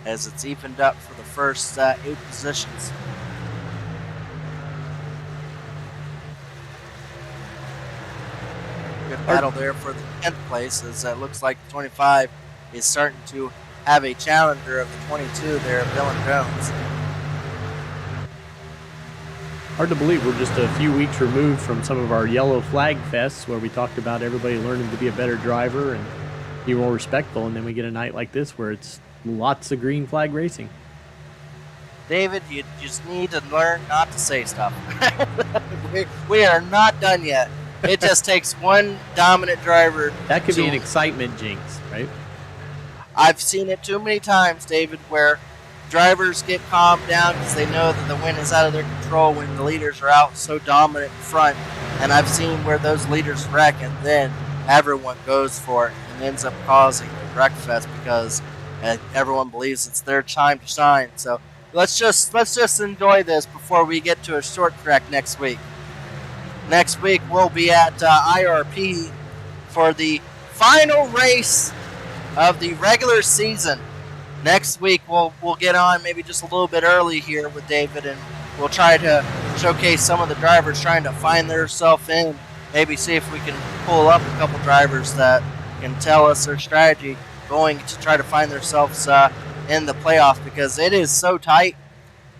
as it's evened up for the first 8 positions. Good battle there for the 10th place, as it looks like the 25 is starting to have a challenger of the 22 there, Dylan Jones. Hard to believe we're just a few weeks removed from some of our yellow flag fests where we talked about everybody learning to be a better driver and be more respectful, and then we get a night like this where it's lots of green flag racing. David, you just need to learn not to say stuff. we are not done yet. It just takes one dominant driver. That could be an excitement jinx, right? I've seen it too many times, David, where drivers get calmed down because they know that the win is out of their control when the leaders are out so dominant in front. And I've seen where those leaders wreck, and then everyone goes for it and ends up causing a wreck fest because everyone believes it's their time to shine. So let's just enjoy this before we get to a short track next week. Next week we'll be at IRP for the final race of the regular season. Next week we'll get on maybe just a little bit early here with David, and we'll try to showcase some of the drivers trying to find themselves in. Maybe see if we can pull up a couple drivers that can tell us their strategy going to try to find themselves in the playoff, because it is so tight.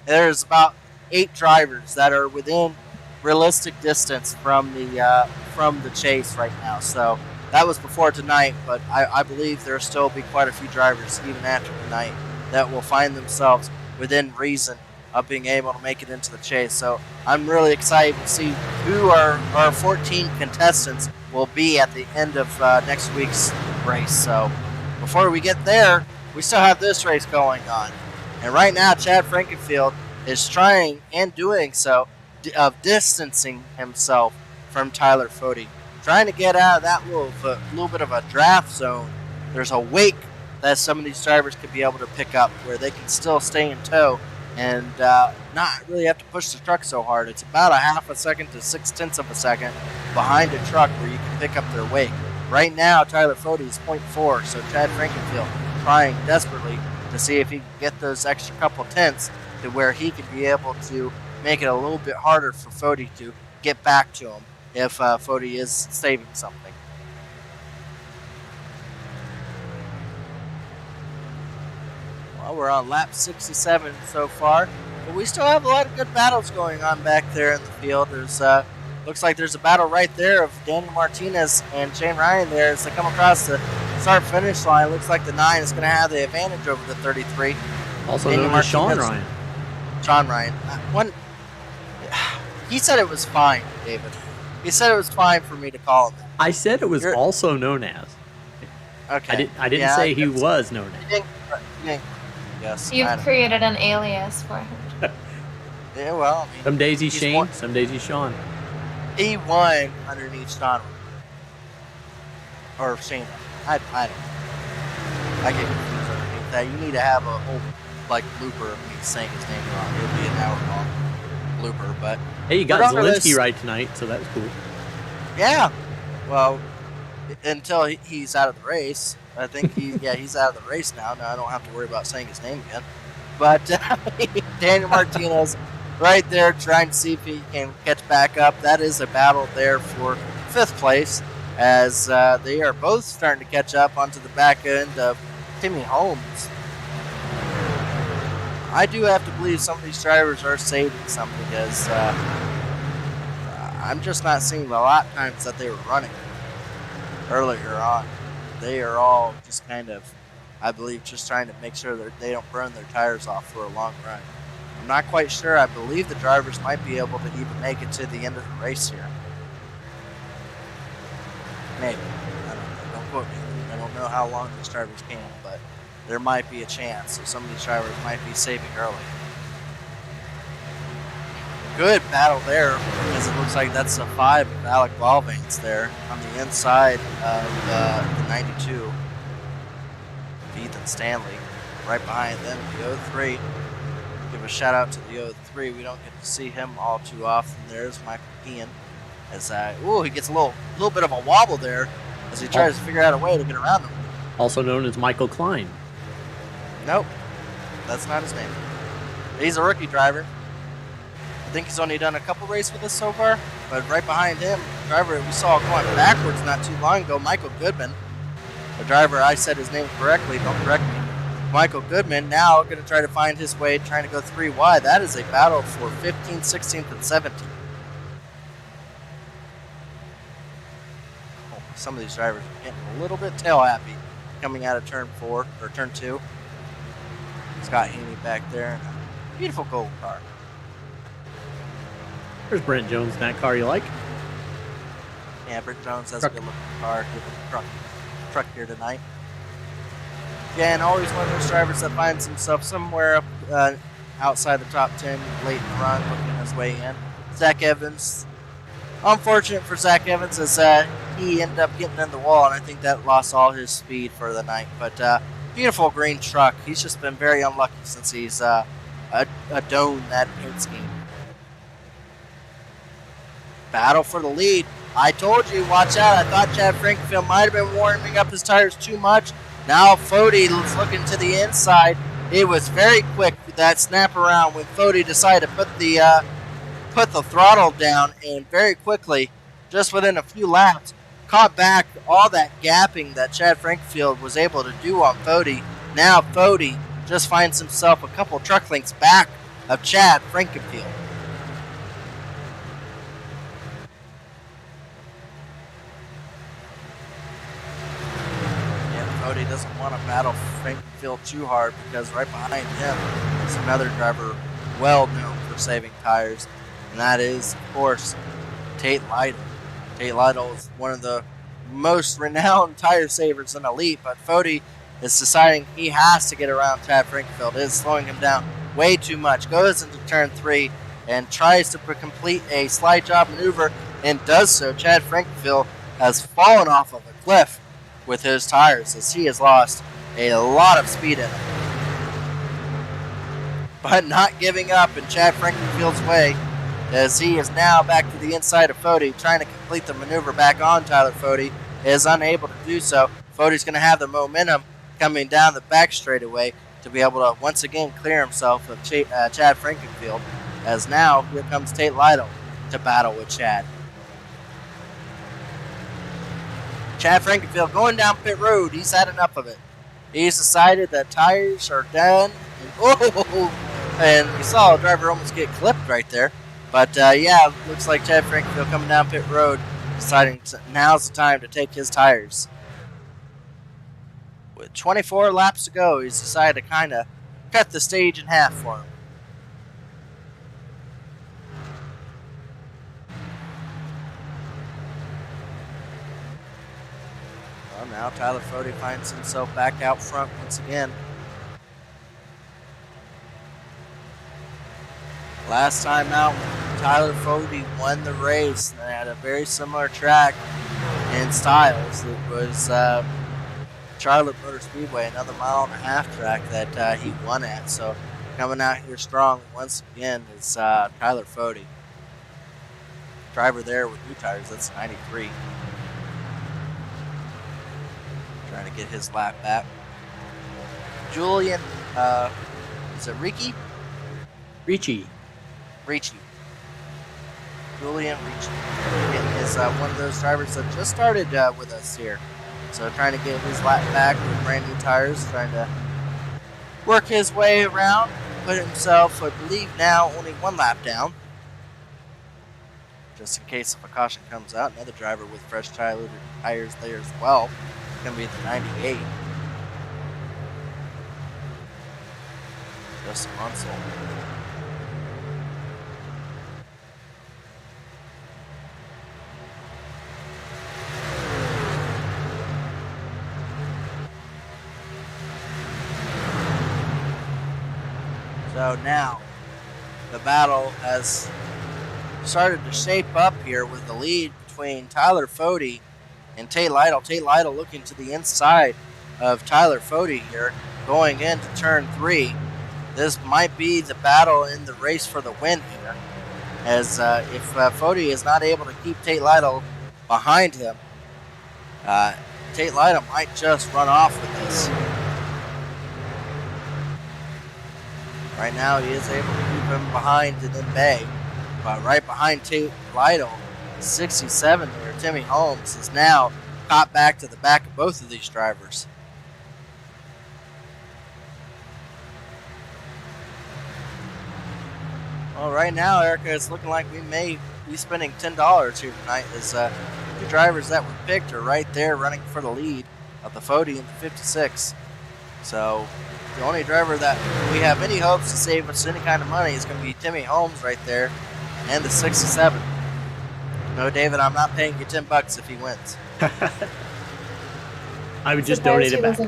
There's about 8 drivers that are within realistic distance from the chase right now. So that was before tonight, but I believe there'll still be quite a few drivers even after tonight that will find themselves within reason of being able to make it into the chase. So I'm really excited to see who our 14 contestants will be at the end of next week's race. So before we get there, we still have this race going on. And right now, Chad Frankenfield is trying and doing so of distancing himself from Tyler Fody, trying to get out of that little bit of a draft zone. There's a wake that some of these drivers could be able to pick up where they can still stay in tow and not really have to push the truck so hard. It's about a half a second to 0.6 of a second behind a truck where you can pick up their wake. Right now, Tyler Fody is 0.4, so Chad Frankenfield trying desperately to see if he can get those extra couple tenths to where he can be able to make it a little bit harder for Fody to get back to him if Fody is saving something. Well, we're on lap 67 so far, but we still have a lot of good battles going on back there in the field. There's looks like there's a battle right there of Daniel Martinez and Shane Ryan there as they come across the start-finish line. Looks like the 9 is going to have the advantage over the 33. Also known as Sean Ryan. Sean Ryan. He said it was fine, David. He said it was fine for me to call him. I said it was also known as. Okay. I didn't say he was known as. Yes. You've created an alias for him. Yeah, well, I mean, some days he's Shane, some days he's Sean. He won underneath Sean. Or Shane. I don't know. I get confused underneath that. You need to have a whole blooper of me saying his name wrong. It'll be an hour-long blooper, but hey, you got Zelensky right tonight, so that's cool. Yeah. Well, until he's out of the race. I think he's out of the race now. Now I don't have to worry about saying his name again. But Daniel Martinez right there trying to see if he can catch back up. That is a battle there for 5th place, as they are both starting to catch up onto the back end of Timmy Holmes. I do have to believe some of these drivers are saving something, because I'm just not seeing the lap times that they were running earlier on. They are all just kind of, I believe, just trying to make sure that they don't burn their tires off for a long run. I'm not quite sure. I believe the drivers might be able to even make it to the end of the race here. Maybe. I don't know. Don't quote me. I don't know how long these drivers can, but there might be a chance. So some of these drivers might be saving early. Good battle there, because it looks like that's a 5 of Alec Ballvanes there on the inside of the 92. Ethan Stanley right behind them, the 03. Give a shout out to the 03. We don't get to see him all too often. There's Michael Kean. As he gets a little bit of a wobble there as he tries to figure out a way to get around him. Also known as Michael Klein. Nope, that's not his name. He's a rookie driver. I think he's only done a couple races with us so far, but right behind him, the driver we saw going backwards not too long ago, Michael Goodman. The driver, I said his name correctly, don't correct me. Michael Goodman now going to try to find his way, trying to go 3 wide. That is a battle for 15th, 16th, and 17th. Oh, some of these drivers are getting a little bit tail happy coming out of turn 4 or turn 2. Scott Haney back there in a beautiful gold car. There's Brent Jones in that car you like. Yeah, Brent Jones has a good looking car. Good truck here tonight. Yeah, and always one of those drivers that finds himself somewhere up outside the top 10 late in the run, looking his way in. Zach Evans. Unfortunate for Zach Evans as he ended up getting in the wall, and I think that lost all his speed for the night. But beautiful green truck. He's just been very unlucky since he's adoned that paint scheme. Battle for the lead. I told you, watch out. I thought Chad Frankenfield might have been warming up his tires too much. Now Fody is looking to the inside. It was very quick, that snap around, when Fody decided to put the throttle down, and very quickly, just within a few laps, caught back all that gapping that Chad Frankenfield was able to do on Fody. Now Fody just finds himself a couple truck lengths back of Chad Frankenfield. He doesn't want to battle Frankenfield too hard, because right behind him is another driver well known for saving tires, and that is, of course, Tate Lytle. Tate Lytle is one of the most renowned tire savers in Elite, but Fody is deciding he has to get around Chad Frankenfield. It is slowing him down way too much. Goes into turn 3 and tries to complete a slide job maneuver, and does so. Chad Frankenfield has fallen off of a cliff with his tires, as he has lost a lot of speed in him. But not giving up in Chad Frankenfield's way, as he is now back to the inside of Fody, trying to complete the maneuver back on Tyler Fody, is unable to do so. Fody's going to have the momentum coming down the back straightaway to be able to once again clear himself of Chad Frankenfield, as now here comes Tate Lytle to battle with Chad. Chad Frankenfield going down pit road. He's had enough of it. He's decided that tires are done. And we saw a driver almost get clipped right there. But yeah, looks like Chad Frankenfield coming down pit road, deciding now's the time to take his tires. With 24 laps to go, he's decided to kind of cut the stage in half for him. Well, now Tyler Fody finds himself back out front once again. Last time out, Tyler Fody won the race at a very similar track in styles. It was Charlotte Motor Speedway, another 1.5-mile track that he won at. So coming out here strong once again is Tyler Fody. Driver there with new tires, that's 93. Trying to get his lap back. Julian, is it Ricci? Ricci. Julian Ricci is one of those drivers that just started with us here. So trying to get his lap back with brand new tires, trying to work his way around, put himself, I believe now, only one lap down. Just in case if a caution comes out, another driver with fresh tires there as well. It's going to be the 98. Justin Munsell. So now the battle has started to shape up here with the lead between Tyler Fody and Tate Lytle. Tate Lytle looking to the inside of Tyler Fody here, going into turn 3. This might be the battle in the race for the win here, as if Fody is not able to keep Tate Lytle behind him, Tate Lytle might just run off with this. Right now he is able to keep him behind and in bay, but right behind Tate Lytle, 67 there, Timmy Holmes is now caught back to the back of both of these drivers. Well, right now, Erica, it's looking like we may be spending $10 here tonight, as the drivers that were picked are right there running for the lead of the Fody and the 56. So the only driver that we have any hopes to save us any kind of money is going to be Timmy Holmes right there and the 67. No, David, I'm not paying you $10 if he wins. I would just donate it back.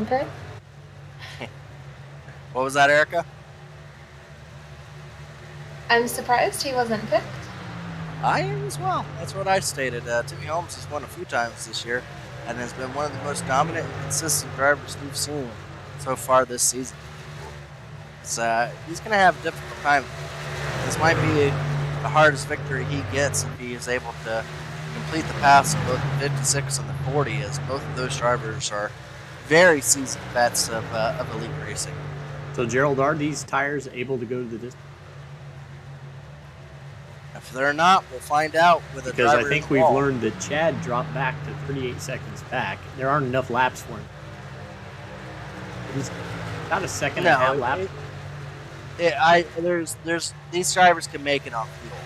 What was that, Erica? I'm surprised he wasn't picked. I am as well. That's what I stated. Timmy Holmes has won a few times this year and has been one of the most dominant and consistent drivers we've seen so far this season. So, he's going to have a difficult time. This might be the hardest victory he gets if he is able to complete the pass of both the 56 and the 40, as both of those drivers are very seasoned vets of elite racing. So, Gerald, are these tires able to go to the distance? If they're not, we'll find out with a driver. Because I think we've learned that Chad dropped back to 38 seconds back. There aren't enough laps for him. He's got a second and a half lap. There's these drivers can make it on fuel.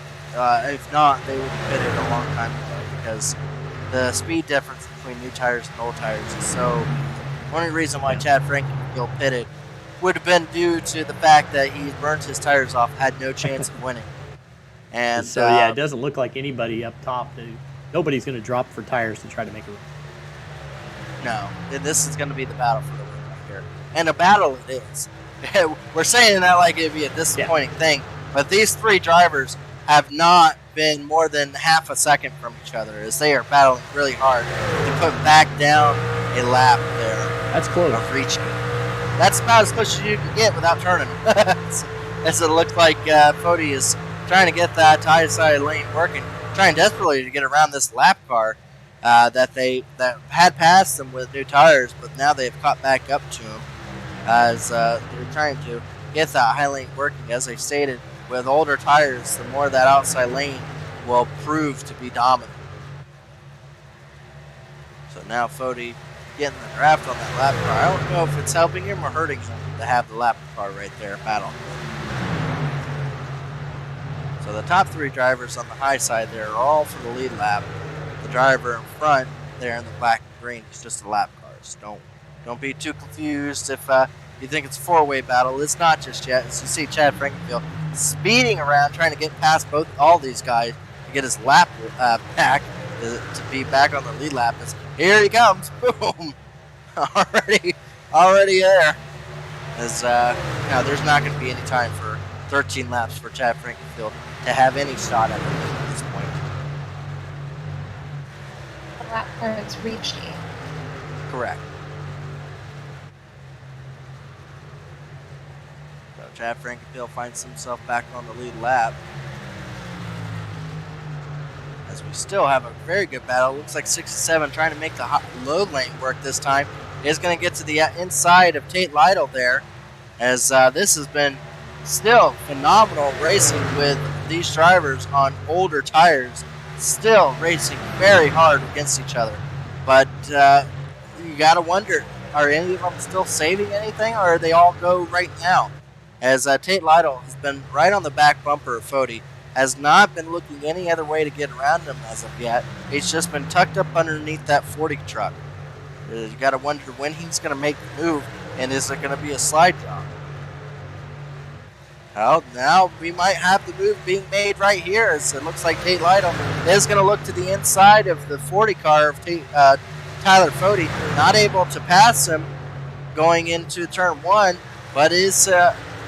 If not, they would have pitted a long time ago, because the speed difference between new tires and old tires is so. Only reason why Chad Frankenfield pitted would have been due to the fact that he burnt his tires off, had no chance of winning. And so yeah, it doesn't look like anybody up top. Nobody's going to drop for tires to try to make a run. No, this is going to be the battle for the win right here, and a battle it is. We're saying that like it'd be a disappointing thing, but these three drivers have not been more than half a second from each other, as they are battling really hard to put back down a lap there. That's close. Of reaching. That's about as close as you can get without turning. As it looks like Fody is trying to get that tie-side lane working, trying desperately to get around this lap car that had passed them with new tires, but now they've caught back up to them as they're trying to get that high lane working. As I stated, with older tires, the more that outside lane will prove to be dominant. So now Fody getting the draft on that lap car. I don't know if it's helping him or hurting him to have the lap car right there battle. So the top three drivers on the high side there are all for the lead lap. The driver in front there in the black and green is just a lap car. So don't be too confused if you think it's a four-way battle. It's not just yet. As you see Chad Frankenfield speeding around trying to get past all these guys to get his lap back to be back on the lead lap. Here he comes. Boom. Already there. As now there's not going to be any time for 13 laps for Chad Frankenfield to have any shot at it at this point. The lap where it's reached you. Correct. So Chad Frankenfield finds himself back on the lead lap. As we still have a very good battle. Looks like 67 trying to make the low lane work this time. Is going to get to the inside of Tate Lytle there. As this has been still phenomenal racing with these drivers on older tires, still racing very hard against each other. But you got to wonder, are any of them still saving anything, or are they all go right now? As Tate Lytle has been right on the back bumper of Fody, has not been looking any other way to get around him as of yet. He's just been tucked up underneath that 40 truck. You got to wonder when he's going to make the move, and is it going to be a slide job? Well, now we might have the move being made right here, as it looks like Tate Lytle is going to look to the inside of the 40 car of Tyler Fody, not able to pass him going into turn one, but is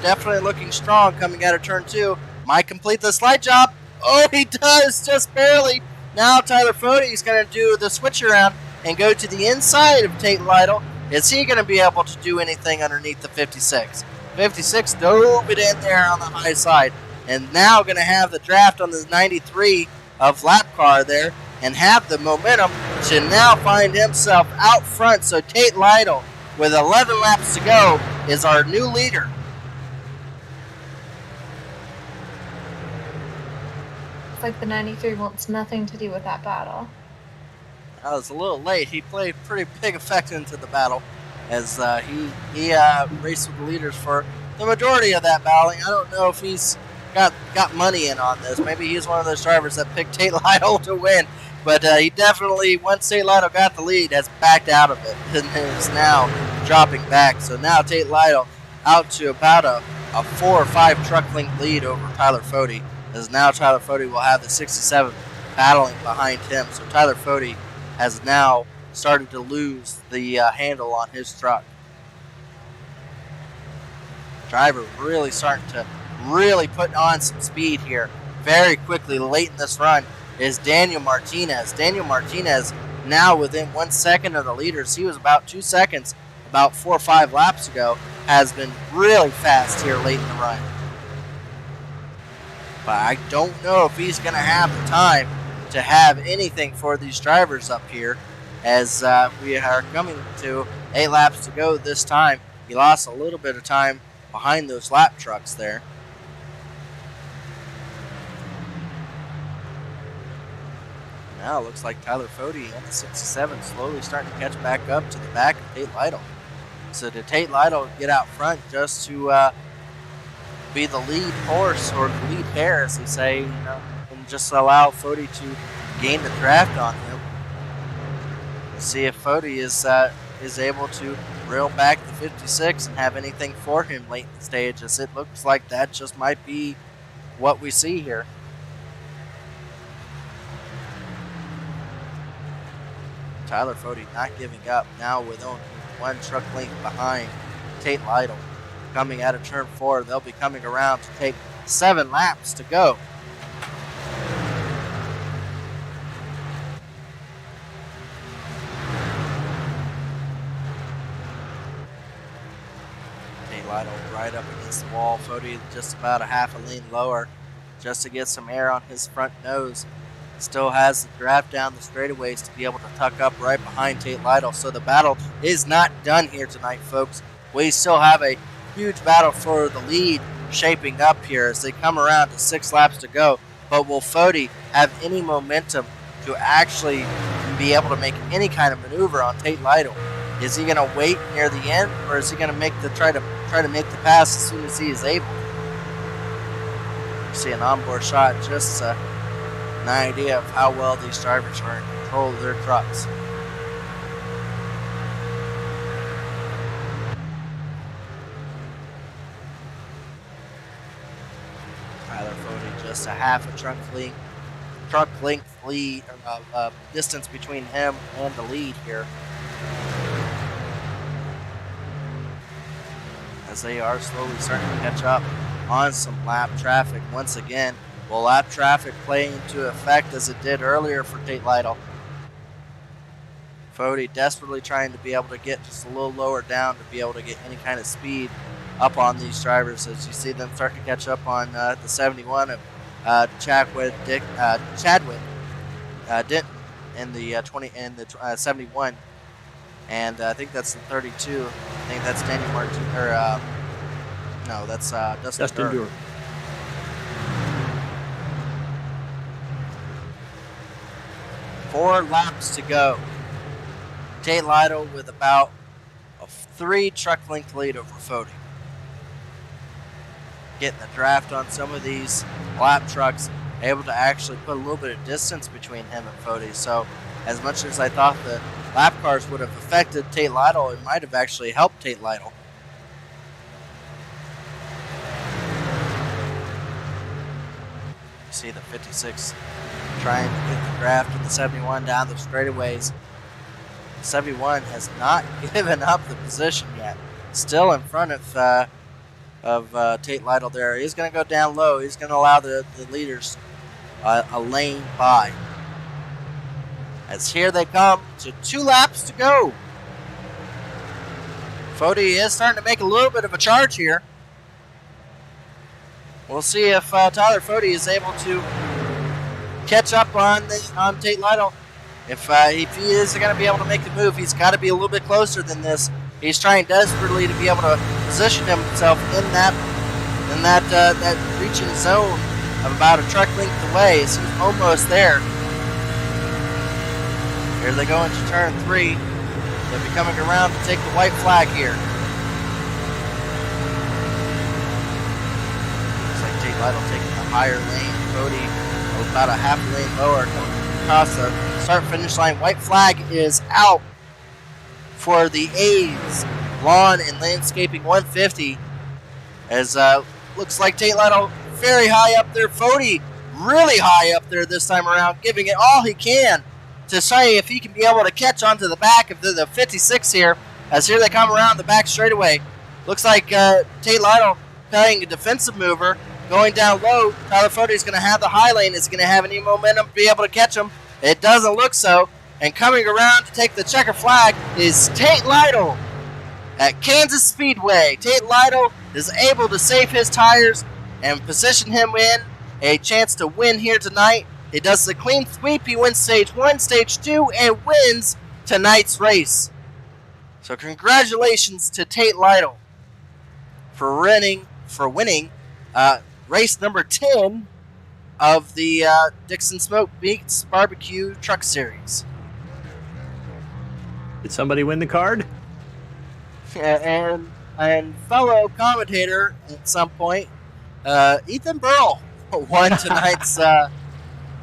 definitely looking strong coming out of turn 2. Might complete the slide job. Oh, he does, just barely. Now Tyler Fody is going to do the switch around and go to the inside of Tate Lytle. Is he going to be able to do anything underneath the 56? 56 dove it in there on the high side. And now going to have the draft on the 93 of lap car there and have the momentum to now find himself out front. So Tate Lytle, with 11 laps to go, is our new leader. It's like the 93 wants nothing to do with that battle. I was a little late. He played pretty big effect into the battle as he raced with the leaders for the majority of that battle. I don't know if he's got money in on this. Maybe he's one of those drivers that picked Tate Lytle to win. But he definitely, once Tate Lytle got the lead, has backed out of it and is now dropping back. So now Tate Lytle out to about a 4 or 5 truck length lead over Tyler Fody, as now Tyler Fody will have the 67 battling behind him. So Tyler Fody has now started to lose the handle on his truck. Driver really starting to put on some speed here very quickly late in this run is Daniel Martinez. Daniel Martinez now within 1 second of the leaders. He was about 2 seconds about 4 or 5 laps ago. Has been really fast here late in the run. But I don't know if he's going to have the time to have anything for these drivers up here, as we are coming to 8 laps to go this time. He lost a little bit of time behind those lap trucks there. Now it looks like Tyler Fody on the 67 slowly starting to catch back up to the back of Tate Lytle. So did Tate Lytle get out front just to be the lead horse, or the lead hare, as they say, and just allow Fody to gain the draft on him? Let's see if Fody is able to reel back the 56 and have anything for him late in the stage, as it looks like that just might be what we see here. Tyler Fody not giving up, now with only 1 truck length behind Tate Lytle. Coming out of turn 4, they'll be coming around to take 7 laps to go. Tate Lytle right up against the wall. Fody just about a half a lane lower just to get some air on his front nose. Still has the draft down the straightaways to be able to tuck up right behind Tate Lytle. So the battle is not done here tonight, folks. We still have a huge battle for the lead shaping up here as they come around to 6 laps to go. But will Fody have any momentum to actually be able to make any kind of maneuver on Tate Lytle? Is he going to wait near the end, or is he going to try to make the pass as soon as he is able? You see an onboard shot, just an idea of how well these drivers are in control of their trucks. Tyler Fody just a half a truck length lead, distance between him and the lead here, as they are slowly starting to catch up on some lap traffic once again. Will lap traffic play into effect as it did earlier for Tate Lytle? Fody desperately trying to be able to get just a little lower down to be able to get any kind of speed up on these drivers, as you see them start to catch up on the 71 of Chadwick Denton in the 71, and I think that's the 32. I think that's Daniel Martin, or no, that's Dustin Dewar. 4 laps to go. Tate Lytle with about a 3 truck length lead over Fody. Getting the draft on some of these lap trucks, able to actually put a little bit of distance between him and Fody. So as much as I thought the lap cars would have affected Tate Lytle, it might have actually helped Tate Lytle. You see the 56 trying to get the draft in the 71 down the straightaways. 71 has not given up the position yet. Still in front of Tate Lytle there. He's going to go down low. He's going to allow the leaders a lane by. As here they come to 2 laps to go. Fody is starting to make a little bit of a charge here. We'll see if Tyler Fody is able to catch up on Tate Lytle. If he is going to be able to make the move, he's got to be a little bit closer than this. He's trying desperately to be able to position himself in that reaching zone of about a truck length away. So he's almost there. Here they go into turn 3. They'll be coming around to take the white flag here. Looks like Tate Lytle taking the higher lane. Fody about a half lane lower coming across the start-finish line. White flag is out for the A's Lawn and Landscaping 150. As looks like Tate Lytle very high up there. Fody really high up there this time around, giving it all he can to see if he can be able to catch onto the back of the 56 here. As here they come around the back straightaway. Looks like Tate Lytle playing a defensive mover, going down low. Tyler Fody is going to have the high lane. Is going to have any momentum to be able to catch him? It doesn't look so. And coming around to take the checker flag is Tate Lytle at Kansas Speedway. Tate Lytle is able to save his tires and position him in a chance to win here tonight. He does the clean sweep. He wins stage 1, stage 2, and wins tonight's race. So congratulations to Tate Lytle for winning race number 10 of the Dixon Smoke Beats Barbecue Truck Series. Did somebody win the card? And fellow commentator at some point, Ethan Burl won tonight's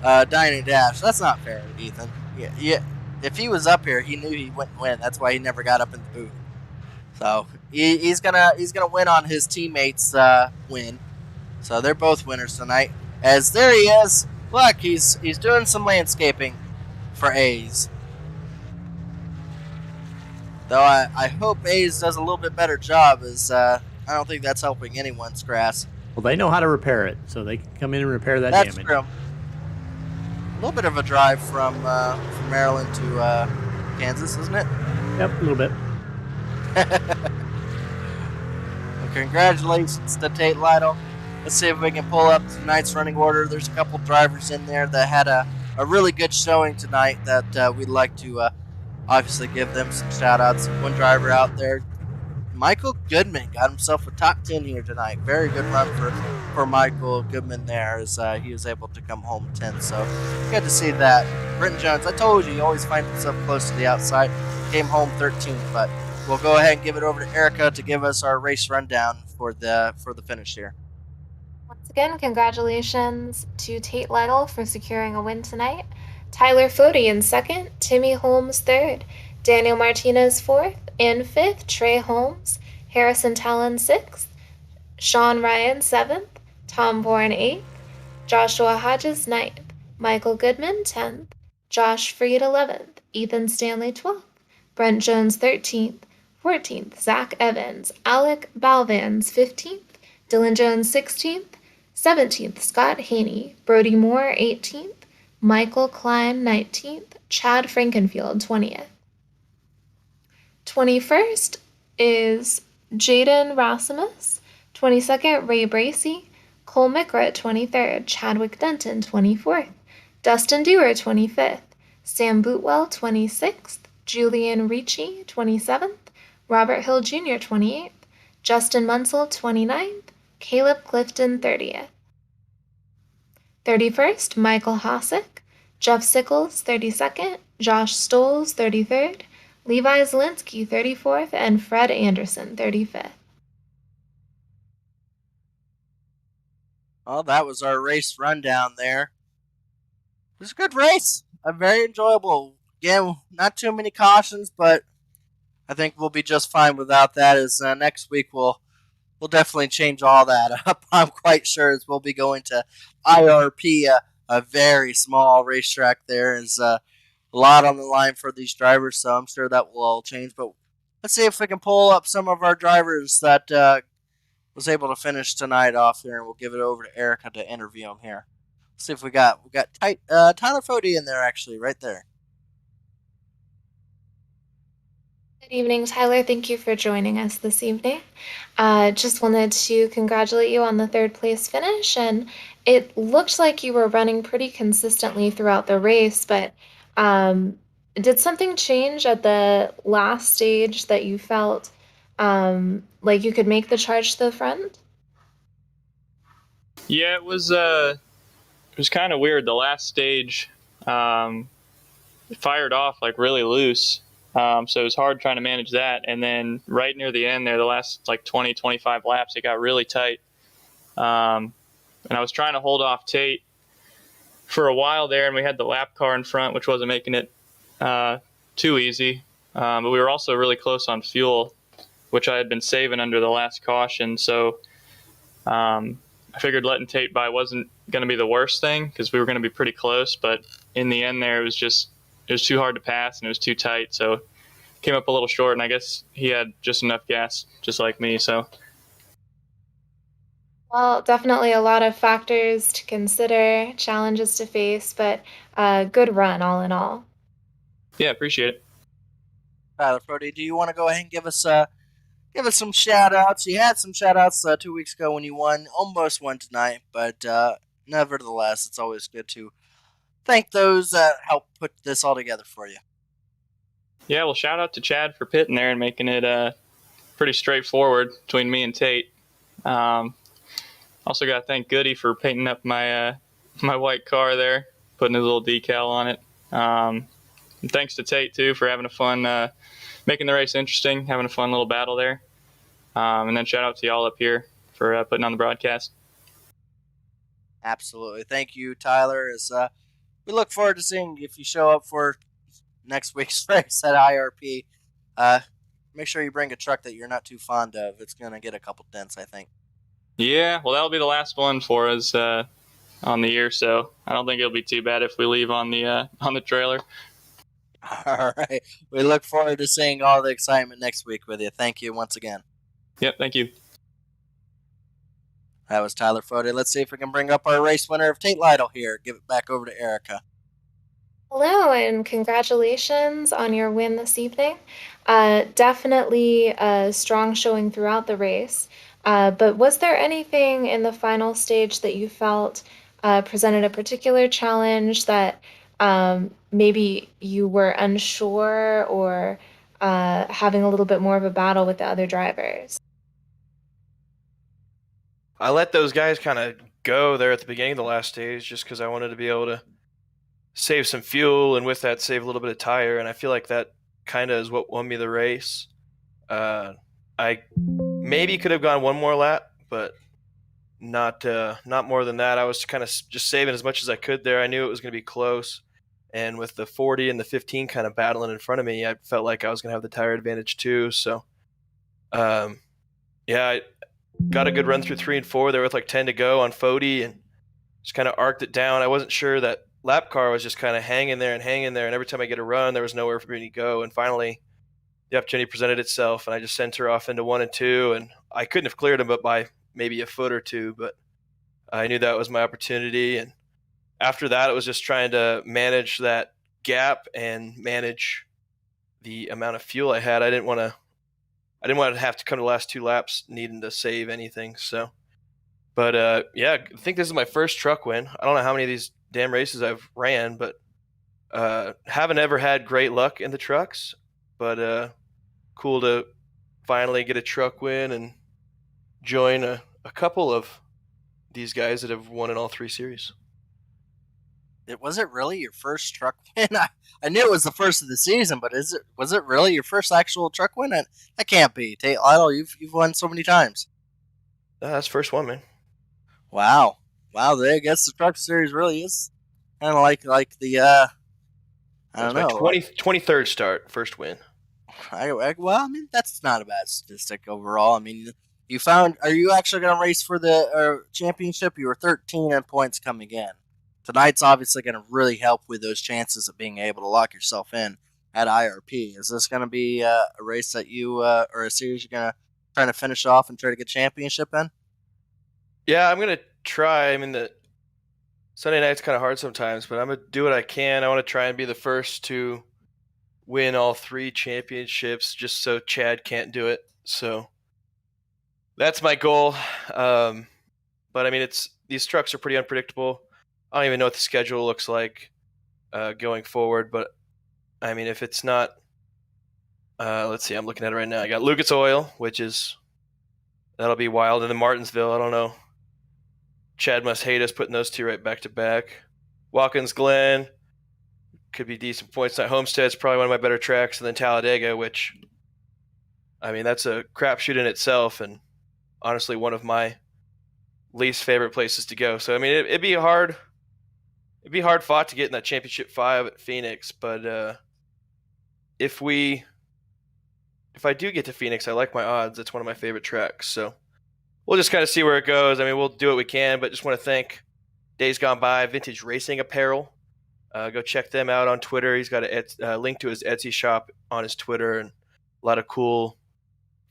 Dining Dash. That's not fair, Ethan. Yeah. If he was up here, he knew he wouldn't win. That's why he never got up in the booth. So he's gonna win on his teammates' win. So they're both winners tonight. As there he is. Look, he's doing some landscaping for A's. Though I hope A's does a little bit better job, as I don't think that's helping anyone's grass. Well, they know how to repair it, so they can come in and repair that That's damage. True. A little bit of a drive from Maryland to Kansas, isn't it? Yep, a little bit. Well, congratulations to Tate Lytle. Let's see if we can pull up tonight's running order. There's a couple drivers in there that had a really good showing tonight that we'd like to obviously give them some shout-outs. One driver out there, Michael Goodman, got himself a top 10 here tonight. Very good run for Michael Goodman there, as he was able to come home 10th. So good to see that. Brenton Jones, I told you, he always finds himself close to the outside. Came home 13th, but we'll go ahead and give it over to Erica to give us our race rundown for the finish here. Once again, congratulations to Tate Lytle for securing a win tonight. Tyler Fody in second, Timmy Holmes third, Daniel Martinez fourth, in fifth, Trey Holmes, Harrison Talon sixth, Sean Ryan seventh, Tom Bourne eighth, Joshua Hodges ninth, Michael Goodman 10th, Josh Freed 11th, Ethan Stanley 12th, Brent Jones 13th, 14th, Zach Evans, Alec Balvans 15th, Dylan Jones 16th, 17th, Scott Haney, Brody Moore 18th, Michael Klein 19th, Chad Frankenfield 20th. 21st is Jaden Rasimus, 22nd, Ray Bracey, Cole Mikra 23rd, Chadwick Denton 24th, Dustin Dewar 25th, Sam Bootwell 26th, Julian Ricci 27th, Robert Hill Jr. 28th, Justin Munsell 29th, Caleb Clifton 30th. 31st, Michael Hosick, Jeff Sickles 32nd, Josh Stoles 33rd, Levi Zielinski 34th, and Fred Anderson 35th. Well, that was our race rundown there. It was a good race. Very enjoyable. Again, not too many cautions, but I think we'll be just fine without that. As next week we'll definitely change all that up. I'm quite sure as we'll be going to IRP, a very small racetrack there. Is a lot on the line for these drivers, so I'm sure that will all change. But let's see if we can pull up some of our drivers that was able to finish tonight off here, and we'll give it over to Erica to interview him here. Let's see if we got Tyler Fody in there actually right there. Good evening, Tyler. Thank you for joining us this evening. Just wanted to congratulate you on the third place finish, and it looked like you were running pretty consistently throughout the race, but did something change at the last stage that you felt like you could make the charge to the front? Yeah, it was kind of weird. The last stage, it fired off like really loose. So it was hard trying to manage that. And then right near the end there, the last like 20, 25 laps, it got really tight. And I was trying to hold off Tate for a while there, and we had the lap car in front, which wasn't making it too easy. But we were also really close on fuel, which I had been saving under the last caution. So I figured letting Tate by wasn't going to be the worst thing because we were going to be pretty close. But in the end there, it was too hard to pass and it was too tight. So came up a little short, and I guess he had just enough gas, just like me. So Well, definitely a lot of factors to consider, challenges to face, but a good run all in all. yeah, appreciate it. Tyler Fody, do you want to go ahead and give us some shout outs? You had some shout outs 2 weeks ago when you won, almost won tonight, but nevertheless, it's always good to thank those that helped put this all together for you. Yeah, well, shout out to Chad for pitting there and making it pretty straightforward between me and Tate. Also got to thank Goody for painting up my my white car there, putting his little decal on it. And thanks to Tate too for having a fun, making the race interesting, having a fun little battle there. And then shout out to y'all up here for putting on the broadcast. Absolutely. Thank you, Tyler. As we look forward to seeing if you show up for next week's race at IRP. Make sure you bring a truck that you're not too fond of. It's going to get a couple dents, I think. Yeah, well, that'll be the last one for us on the year, so I don't think it'll be too bad if we leave on the trailer. All right. We look forward to seeing all the excitement next week with you. Thank you once again. Yep, thank you. That was Tyler Fody. Let's see if we can bring up our race winner of Tate Lytle here. Give it back over to Erica. Hello, and congratulations on your win this evening. Definitely a strong showing throughout the race. But was there anything in the final stage that you felt presented a particular challenge that maybe you were unsure or having a little bit more of a battle with the other drivers? I let those guys kind of go there at the beginning of the last stage just because I wanted to be able to save some fuel and with that save a little bit of tire, and I feel like that kind of is what won me the race. I maybe could have gone one more lap, but not more than that. I was kind of just saving as much as I could there. I knew it was going to be close, and with the 40 and the 15 kind of battling in front of me, I felt like I was going to have the tire advantage too. So yeah, I got a good run through 3 and 4 there with like 10 to go on Fody and just kind of arced it down. I wasn't sure that lap car was just kind of hanging there, and every time I get a run, there was nowhere for me to go. And finally, the opportunity presented itself, and I just sent her off into 1 and 2, and I couldn't have cleared him but by maybe a foot or two, but I knew that was my opportunity. And after that, it was just trying to manage that gap and manage the amount of fuel I had. I didn't want to have to come to the last 2 laps needing to save anything. So, but yeah, I think this is my first truck win. I don't know how many of these damn races I've ran, but haven't ever had great luck in the trucks. But cool to finally get a truck win and join a couple of these guys that have won in all 3 series. Was it really your first truck win? I knew it was the first of the season, but was it really your first actual truck win? That can't be. Tate Lytle, you've won so many times. That's the first one, man. Wow. I guess the truck series really is kind of like the I don't know. 23rd start, first win. Well, I mean, that's not a bad statistic overall. I mean, are you actually going to race for the championship? You were 13 in points coming in. Tonight's obviously going to really help with those chances of being able to lock yourself in at IRP. Is this going to be a race that you or a series you're going to trying to finish off and try to get championship in? Yeah, I'm gonna try. I mean, the Sunday night's kind of hard sometimes, but I'm gonna do what I can. I want to try and be the first to win all 3 championships, just so Chad can't do it. So that's my goal. But I mean, these trucks are pretty unpredictable. I don't even know what the schedule looks like going forward. But I mean, if it's not, let's see, I'm looking at it right now. I got Lucas Oil, that'll be wild, and then Martinsville. I don't know. Chad must hate us putting those 2 right back to back. Watkins Glen could be decent points. Homestead's probably one of my better tracks, and then Talladega, which, I mean, that's a crapshoot in itself, and honestly, one of my least favorite places to go. So I mean, it'd be hard fought to get in that championship 5 at Phoenix. But if I do get to Phoenix, I like my odds. It's one of my favorite tracks. So we'll just kind of see where it goes. I mean, we'll do what we can, but just want to thank Days Gone By Vintage Racing Apparel. Go check them out on Twitter. He's got a link to his Etsy shop on his Twitter, and a lot of cool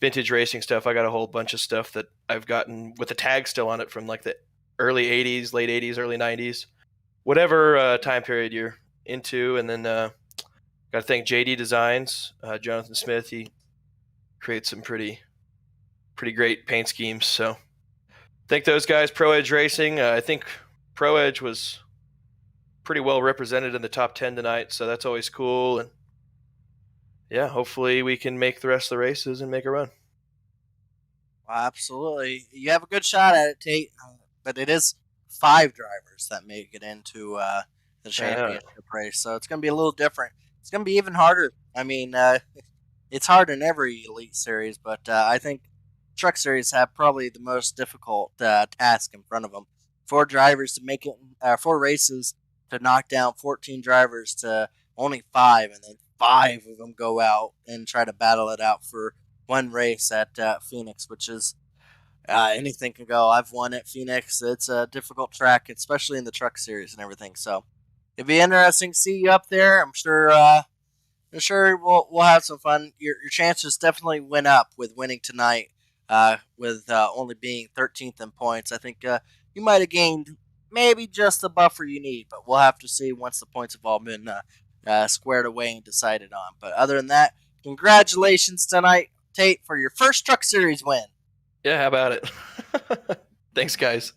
vintage racing stuff. I got a whole bunch of stuff that I've gotten with the tag still on it from like the early 80s, late 80s, early 90s, whatever time period you're into. And then got to thank JD Designs, Jonathan Smith. He creates some pretty great paint schemes. So thank those guys. Pro Edge Racing. I think Pro Edge was pretty well represented in the top 10 tonight, so that's always cool. And yeah, hopefully we can make the rest of the races and make a run. Well, absolutely. You have a good shot at it, Tate, but it is 5 drivers that make it into the championship race, so it's going to be a little different. It's going to be even harder. I mean, it's hard in every Elite Series, but I think Truck Series have probably the most difficult task in front of them. 4 drivers to make it, 4 races to knock down 14 drivers to only 5, and then 5 of them go out and try to battle it out for one race at Phoenix, which is anything can go. I've won at Phoenix. It's a difficult track, especially in the Truck Series and everything. So it'd be interesting to see you up there. I'm sure we'll have some fun. Your chances definitely went up with winning tonight. With only being 13th in points, I think you might have gained maybe just the buffer you need, but we'll have to see once the points have all been squared away and decided on. But other than that, congratulations tonight, Tate, for your first Truck Series win. Yeah, how about it? Thanks, guys.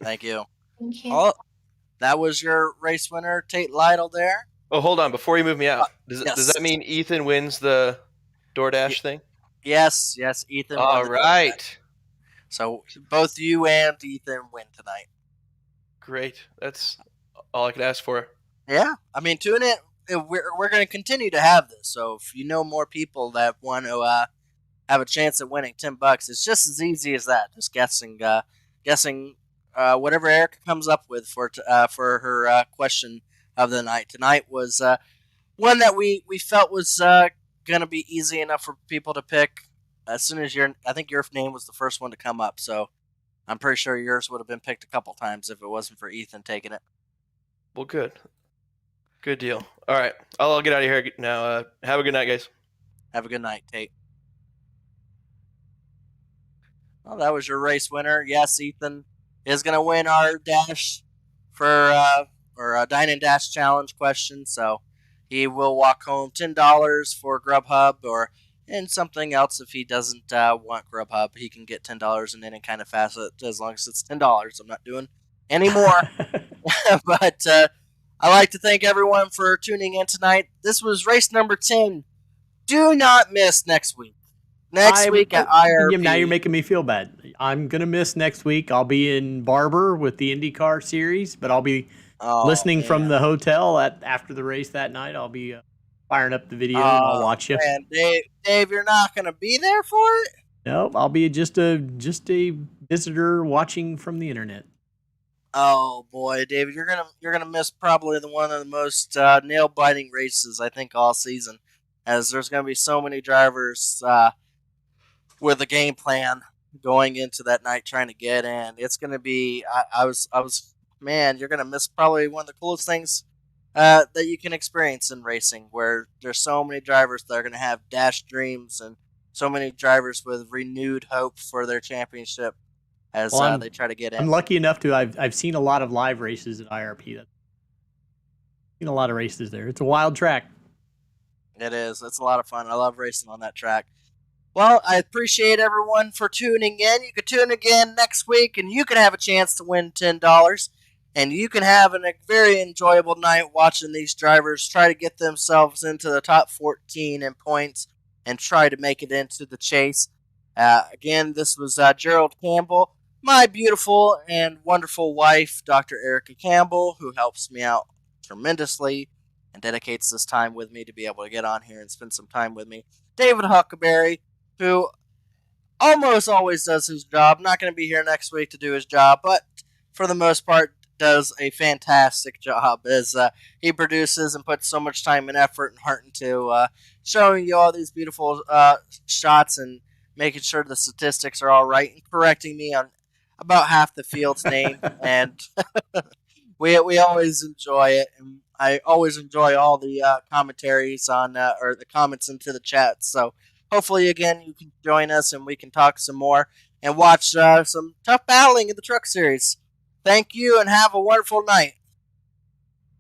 Thank you. Thank you. Oh, that was your race winner, Tate Lytle there. Oh, hold on. Before you move me out, Yes. does that mean Ethan wins the DoorDash thing? Yes, Ethan won. All right. So both you and Ethan win tonight. Great. That's all I could ask for. Yeah, I mean, tune in. We're going to continue to have this. So if you know more people that want to have a chance at winning $10, it's just as easy as that. Just guessing whatever Erica comes up with for her question of the night. Tonight was one that we felt was going to be easy enough for people to pick. As soon as I think your name was the first one to come up. So I'm pretty sure yours would have been picked a couple times if it wasn't for Ethan taking it. Well, good. Good deal. All right. I'll get out of here now. Have a good night, guys. Have a good night, Tate. Well, that was your race winner. Yes, Ethan is going to win our dash for a Dine and Dash Challenge question. So he will walk home $10 for Grubhub and something else if he doesn't want Grubhub. He can get $10 in any kind of facet as long as it's $10. I'm not doing any more. But I'd like to thank everyone for tuning in tonight. This was race number 10. Do not miss next week. Next week at IRP. Now you're making me feel bad. I'm going to miss next week. I'll be in Barber with the IndyCar series, but I'll be listening from the hotel after the race that night. I'll be firing up the video and I'll watch you. Man, Dave, you're not going to be there for it? Nope, I'll be just a visitor watching from the internet. Oh boy, David, you're gonna miss probably one of the most nail biting races I think all season, as there's gonna be so many drivers with a game plan going into that night trying to get in. It's gonna be man, you're gonna miss probably one of the coolest things that you can experience in racing, where there's so many drivers that are gonna have dash dreams and so many drivers with renewed hope for their championship as they try to get in. I'm lucky enough to I've seen a lot of live races at IRP. I've seen a lot of races there. It's a wild track. It is. It's a lot of fun. I love racing on that track. Well, I appreciate everyone for tuning in. You can tune again next week, and you can have a chance to win $10. And you can have a very enjoyable night watching these drivers try to get themselves into the top 14 in points and try to make it into the chase. Again, this was Gerald Campbell, my beautiful and wonderful wife, Dr. Erica Campbell, who helps me out tremendously and dedicates this time with me to be able to get on here and spend some time with me. David Huckleberry, who almost always does his job. Not going to be here next week to do his job, but for the most part does a fantastic job as he produces and puts so much time and effort and heart into showing you all these beautiful shots and making sure the statistics are all right and correcting me on about half the field's name. And we always enjoy it. And I always enjoy all the commentaries on or the comments into the chat. So hopefully, again, you can join us and we can talk some more and watch some tough battling in the Truck Series. Thank you and have a wonderful night.